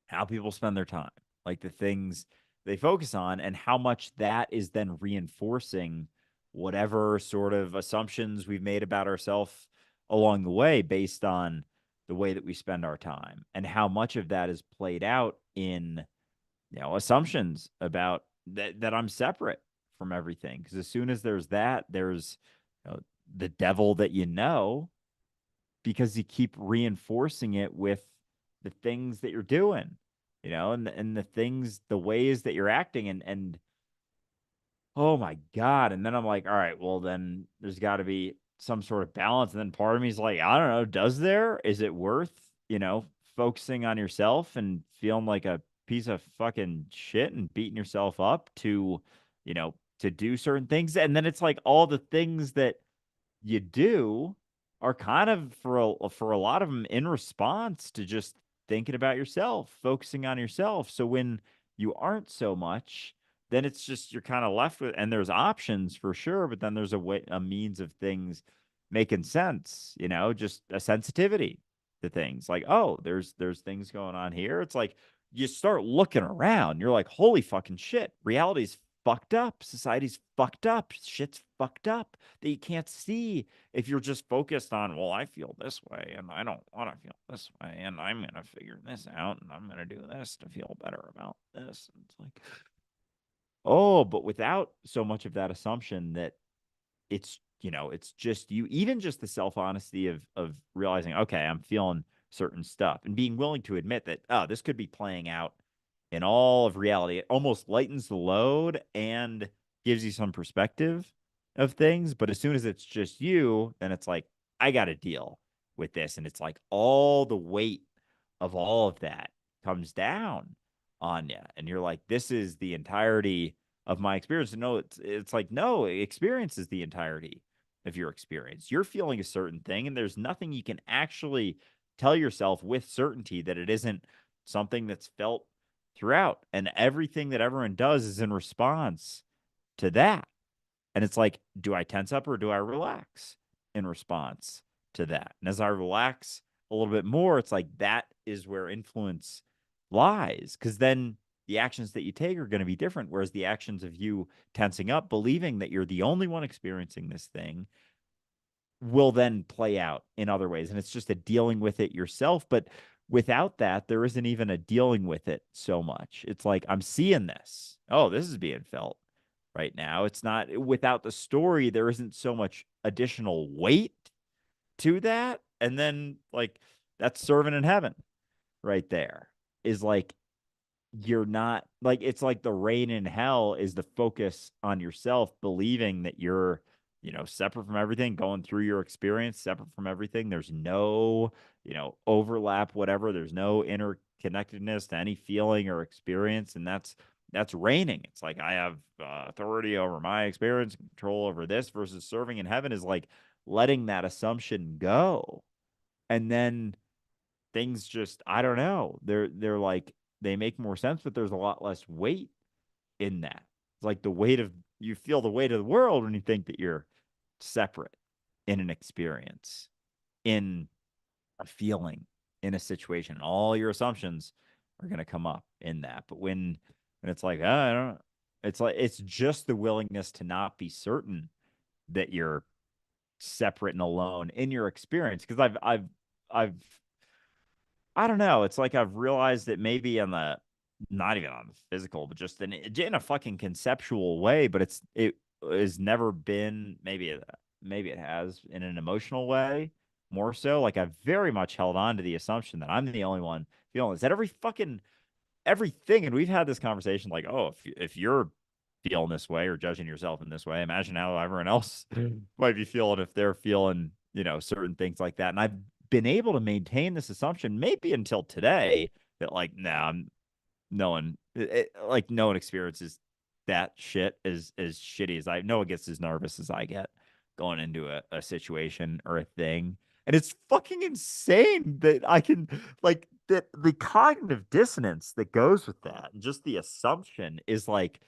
how people spend their time, like the things they focus on, and how much that is then reinforcing whatever sort of assumptions we've made about ourselves along the way based on the way that we spend our time, and how much of that is played out in, assumptions about that I'm separate from everything. Because as soon as there's that, there's, the devil that because you keep reinforcing it with the things that you're doing, and the things, the ways that you're acting, and oh my God. And then I'm like, all right, well, then there's got to be some sort of balance. And then part of me is like, I don't know, does there? Is it worth, focusing on yourself and feeling like a piece of fucking shit and beating yourself up to do certain things? And then it's like all the things that you do are kind of, for a lot of them, in response to just thinking about yourself, focusing on yourself. So when you aren't so much, then it's just you're kind of left with, and there's options for sure, but then there's a means of things making sense, just a sensitivity to things, like, oh, there's things going on here. It's like you start looking around, you're like, holy fucking shit, reality's fucked up, society's fucked up, shit's fucked up, that you can't see if you're just focused on, well, I feel this way and I don't want to feel this way, and I'm going to figure this out, and I'm going to do this to feel better about this. And it's like, oh, but without so much of that assumption that it's just you, even just the self-honesty of realizing, okay, I'm feeling certain stuff, and being willing to admit that, oh, this could be playing out in all of reality. It almost lightens the load and gives you some perspective of things. But as soon as it's just you, then it's like, I got to deal with this. And it's like all the weight of all of that comes down on you. And you're like, this is the entirety of my experience. No, it's like, no, experience is the entirety of your experience. You're feeling a certain thing, and there's nothing you can actually tell yourself with certainty that it isn't something that's felt throughout. And everything that everyone does is in response to that. And it's like, do I tense up or do I relax in response to that? And as I relax a little bit more, it's like that is where influence lies. Because then the actions that you take are going to be different. Whereas the actions of you tensing up, believing that you're the only one experiencing this thing, will then play out in other ways. And it's just a dealing with it yourself. But without that, there isn't even a dealing with it so much. It's like, I'm seeing this. Oh, this is being felt right now. It's not without the story, there isn't so much additional weight to that. And then, like, that's serving in heaven right there is like, you're not like, it's like the rain in hell is the focus on yourself, believing that you're, separate from everything, going through your experience, separate from everything. There's no, overlap, whatever. There's no interconnectedness to any feeling or experience. And that's reigning. It's like, I have authority over my experience, control over this, versus serving in heaven is like letting that assumption go. And then things just, I don't know. They're like, they make more sense, but there's a lot less weight in that. It's like you feel the weight of the world when you think that you're separate in an experience, in a feeling, in a situation. All your assumptions are going to come up in that. But when it's like, I don't, it's like, it's just the willingness to not be certain that you're separate and alone in your experience. Because I've I don't know. It's like I've realized that maybe on the, not even on the physical, but just in a fucking conceptual way. But it has never been, maybe it has in an emotional way more so. Like I've very much held on to the assumption that I'm the only one feeling this. That everything, and we've had this conversation like, oh, if you're feeling this way or judging yourself in this way, imagine how everyone else might be feeling if they're feeling, certain things like that. And I've been able to maintain this assumption maybe until today that like, nah, no one experiences that shit as shitty as no one gets as nervous as I get going into a situation or a thing. And it's fucking insane that I can, like, that the cognitive dissonance that goes with that and just the assumption is like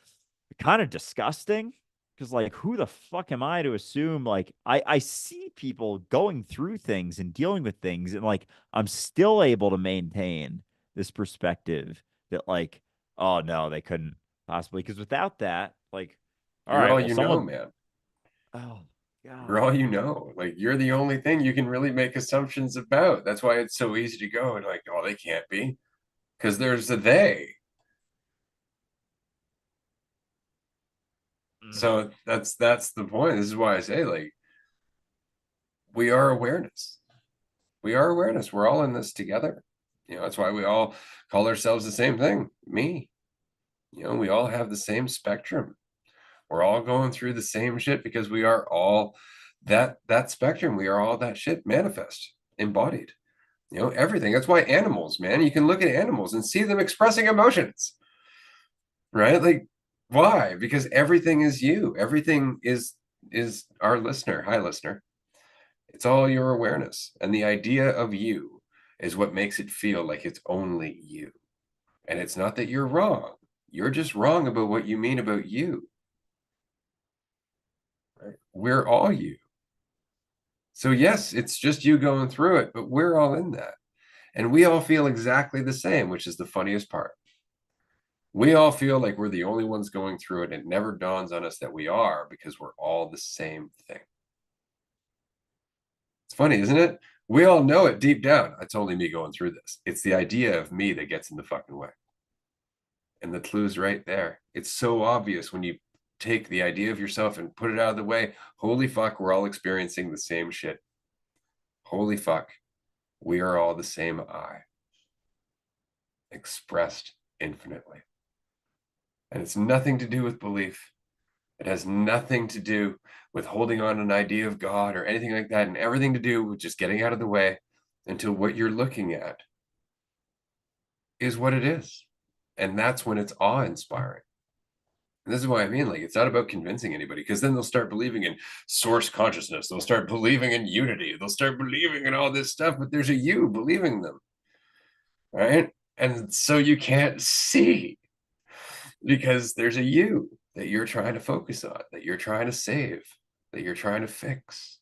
kind of disgusting. Because like, who the fuck am I to assume? Like, I see people going through things and dealing with things, and like I'm still able to maintain this perspective that like, oh no, they couldn't possibly, because without that, like, all You're right, all well, you know, someone, man. oh You're God. all you know. Like you're the only thing you can really make assumptions about. That's why it's so easy to go and like, oh, they can't be. Because there's a they. Mm. So that's the point. This is why I say, like, we are awareness. We are awareness. We're all in this together. That's why we all call ourselves the same thing. Me. We all have the same spectrum. We're all going through the same shit because we are all that spectrum. We are all that shit manifest, embodied. Everything. That's why animals, man, you can look at animals and see them expressing emotions, right? Like, why? Because everything is you. Everything is our listener. Hi, listener. It's all your awareness. And the idea of you is what makes it feel like it's only you. And it's not that you're wrong. You're just wrong about what you mean about you. Right? We're all you. So yes, it's just you going through it, but we're all in that. And we all feel exactly the same, which is the funniest part. We all feel like we're the only ones going through it. And it never dawns on us that we are, because we're all the same thing. It's funny, isn't it? We all know it deep down. It's only me going through this. It's the idea of me that gets in the fucking way. And the clue's right there. It's so obvious when you take the idea of yourself and put it out of the way. Holy fuck, we're all experiencing the same shit. Holy fuck, we are all the same I, expressed infinitely. And it's nothing to do with belief. It has nothing to do with holding on an idea of God or anything like that, and everything to do with just getting out of the way until what you're looking at is what it is. And that's when it's awe-inspiring. And this is why I mean, like, it's not about convincing anybody, because then they'll start believing in source consciousness. They'll start believing in unity. They'll start believing in all this stuff, but there's a you believing them, right? And so you can't see because there's a you that you're trying to focus on, that you're trying to save, that you're trying to fix.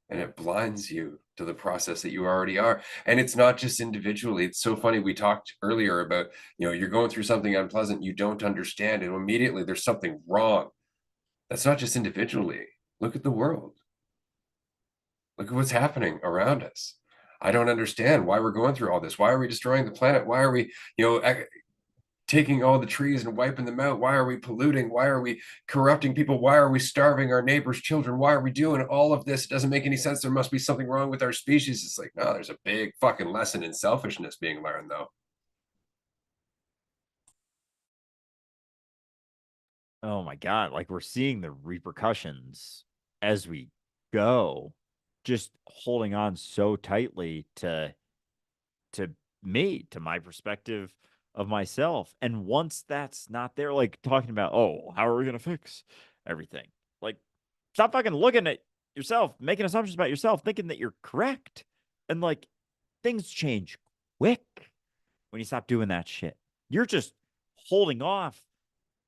And it blinds you to the process that you already are. And it's not just individually. It's so funny. We talked earlier about, you're going through something unpleasant, you don't understand, and immediately there's something wrong. That's not just individually. Look at the world. Look at what's happening around us. I don't understand why we're going through all this. Why are we destroying the planet? Why are we, taking all the trees and wiping them out? Why are we polluting? Why are we corrupting people? Why are we starving our neighbors' children? Why are we doing all of this? It doesn't make any sense. There must be something wrong with our species. It's like, no, there's a big fucking lesson in selfishness being learned, though. Oh my God. Like we're seeing the repercussions as we go, just holding on so tightly to me, to my perspective of myself. And once that's not there, like talking about, oh, how are we gonna fix everything? Like, stop fucking looking at yourself, making assumptions about yourself, thinking that you're correct. And like things change quick when you stop doing that shit. You're just holding off,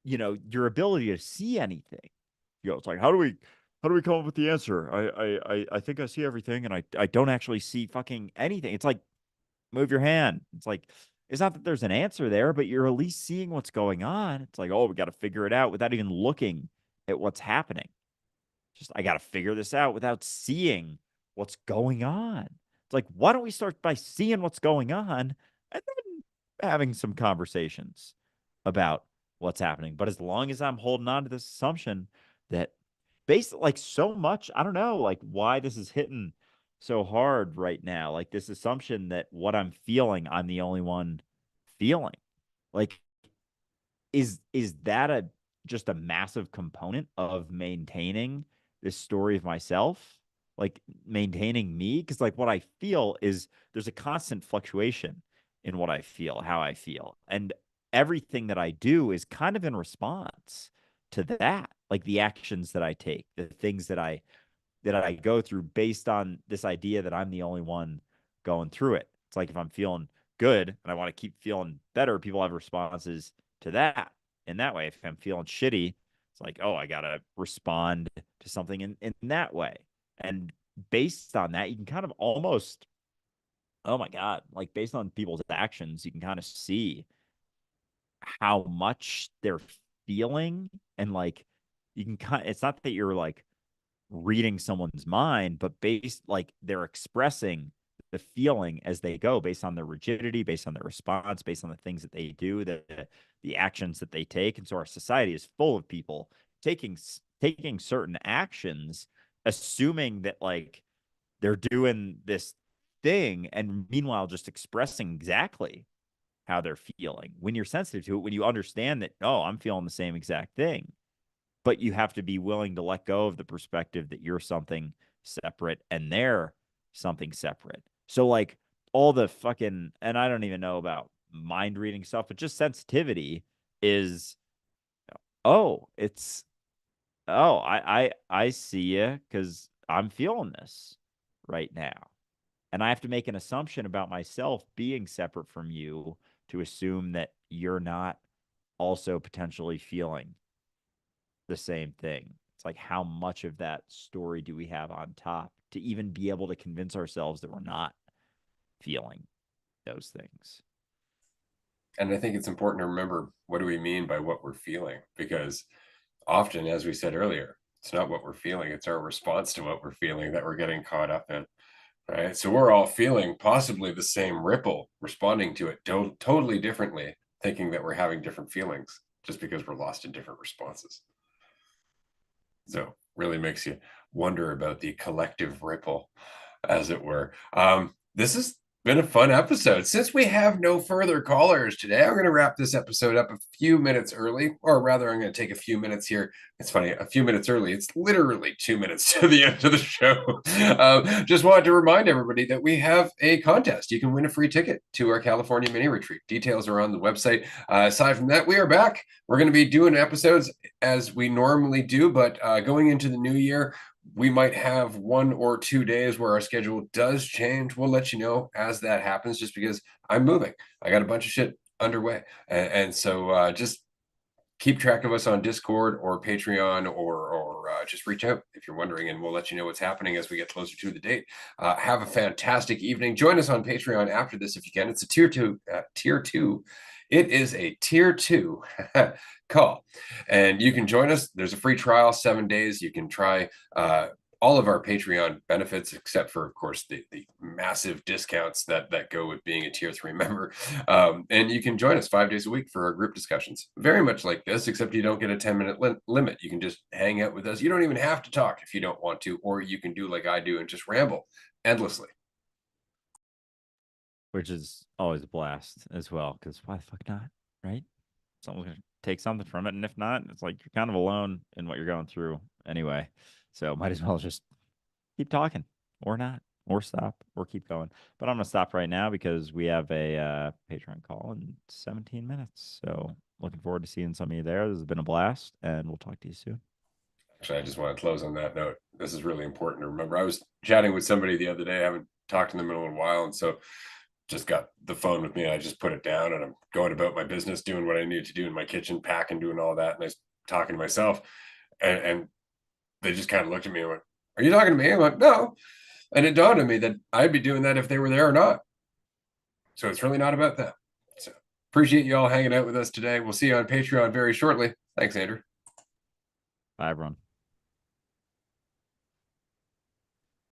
your ability to see anything. It's like, how do we come up with the answer? I think I see everything and I don't actually see fucking anything. It's like, move your hand. It's like, it's not that there's an answer there, but you're at least seeing what's going on. It's like, oh, we got to figure it out without even looking at what's happening. Just, I got to figure this out without seeing what's going on. It's like, why don't we start by seeing what's going on and then having some conversations about what's happening? But as long as I'm holding on to this assumption that based like so much, I don't know, like why this is hitting so hard right now. Like this assumption that what I'm feeling, I'm the only one feeling. Like, is that a just a massive component of maintaining this story of myself? Like maintaining me? Because like what I feel is there's a constant fluctuation in what I feel, how I feel. And everything that I do is kind of in response to that. Like the actions that I take, the things that I go through based on this idea that I'm the only one going through it. It's like if I'm feeling good and I want to keep feeling better, people have responses to that. In that way, if I'm feeling shitty, it's like, oh, I gotta respond to something in that way. And based on that, you can kind of almost, oh my God, like based on people's actions, you can kind of see how much they're feeling. And like you can kind it's not that you're like reading someone's mind, but based like they're expressing the feeling as they go based on their rigidity, based on their response, based on the things that they do, the actions that they take. And so our society is full of people taking certain actions, assuming that like they're doing this thing, and meanwhile just expressing exactly how they're feeling. When you're sensitive to it, when you understand that, oh, I'm feeling the same exact thing, but you have to be willing to let go of the perspective that you're something separate and they're something separate. So like all the fucking, and I don't even know about mind reading stuff, but just sensitivity is, oh, it's, oh, I see you because I'm feeling this right now. And I have to make an assumption about myself being separate from you to assume that you're not also potentially feeling the same thing. It's like, how much of that story do we have on top to even be able to convince ourselves that we're not feeling those things? And I think it's important to remember, what do we mean by what we're feeling? Because often, as we said earlier, it's not what we're feeling, it's our response to what we're feeling that we're getting caught up in. Right. So we're all feeling possibly the same ripple, responding to it totally differently, thinking that we're having different feelings just because we're lost in different responses. So really makes you wonder about the collective ripple, as it were. This is been a fun episode. Since we have no further callers today, I'm going to wrap this episode up a few minutes early, or rather, I'm going to take a few minutes here. It's funny, a few minutes early. It's literally 2 minutes to the end of the show. Just wanted to remind everybody that we have a contest. You can win a free ticket to our California mini retreat. Details are on the website. Aside from that, we are back. We're going to be doing episodes as we normally do, but going into the new year, we might have 1 or 2 days where our schedule does change. We'll let you know as that happens, just because I'm moving. I got a bunch of shit underway. And so just keep track of us on Discord or Patreon, or just reach out if you're wondering, and we'll let you know what's happening as we get closer to the date. Have a fantastic evening. Join us on Patreon after this if you can. It's a tier two. It is a tier 2 call, and you can join us. There's a free trial, 7 days. You can try all of our Patreon benefits, except for, of course, the massive discounts that go with being a tier 3 member. And you can join us 5 days a week for our group discussions, very much like this, except you don't get a 10-minute limit. You can just hang out with us. You don't even have to talk if you don't want to, or you can do like I do and just ramble endlessly. Which is always a blast as well, because why the fuck not, right? Someone's gonna take something from it, and if not, it's like you're kind of alone in what you're going through anyway. So might as well just keep talking, or not, or stop, or keep going. But I'm gonna stop right now because we have a Patreon call in 17 minutes. So looking forward to seeing some of you there. This has been a blast, and we'll talk to you soon. Actually, I just want to close on that note. This is really important to remember. I was chatting with somebody the other day. I haven't talked to them in a little while, and so just got the phone with me, and I just put it down, and I'm going about my business, doing what I need to do in my kitchen, packing, doing all that. And I was talking to myself, and they just kind of looked at me and went, "Are you talking to me?" I'm like, "No." And it dawned on me that I'd be doing that if they were there or not. So it's really not about them. So appreciate you all hanging out with us today. We'll see you on Patreon very shortly. Thanks, Andrew. Bye, everyone.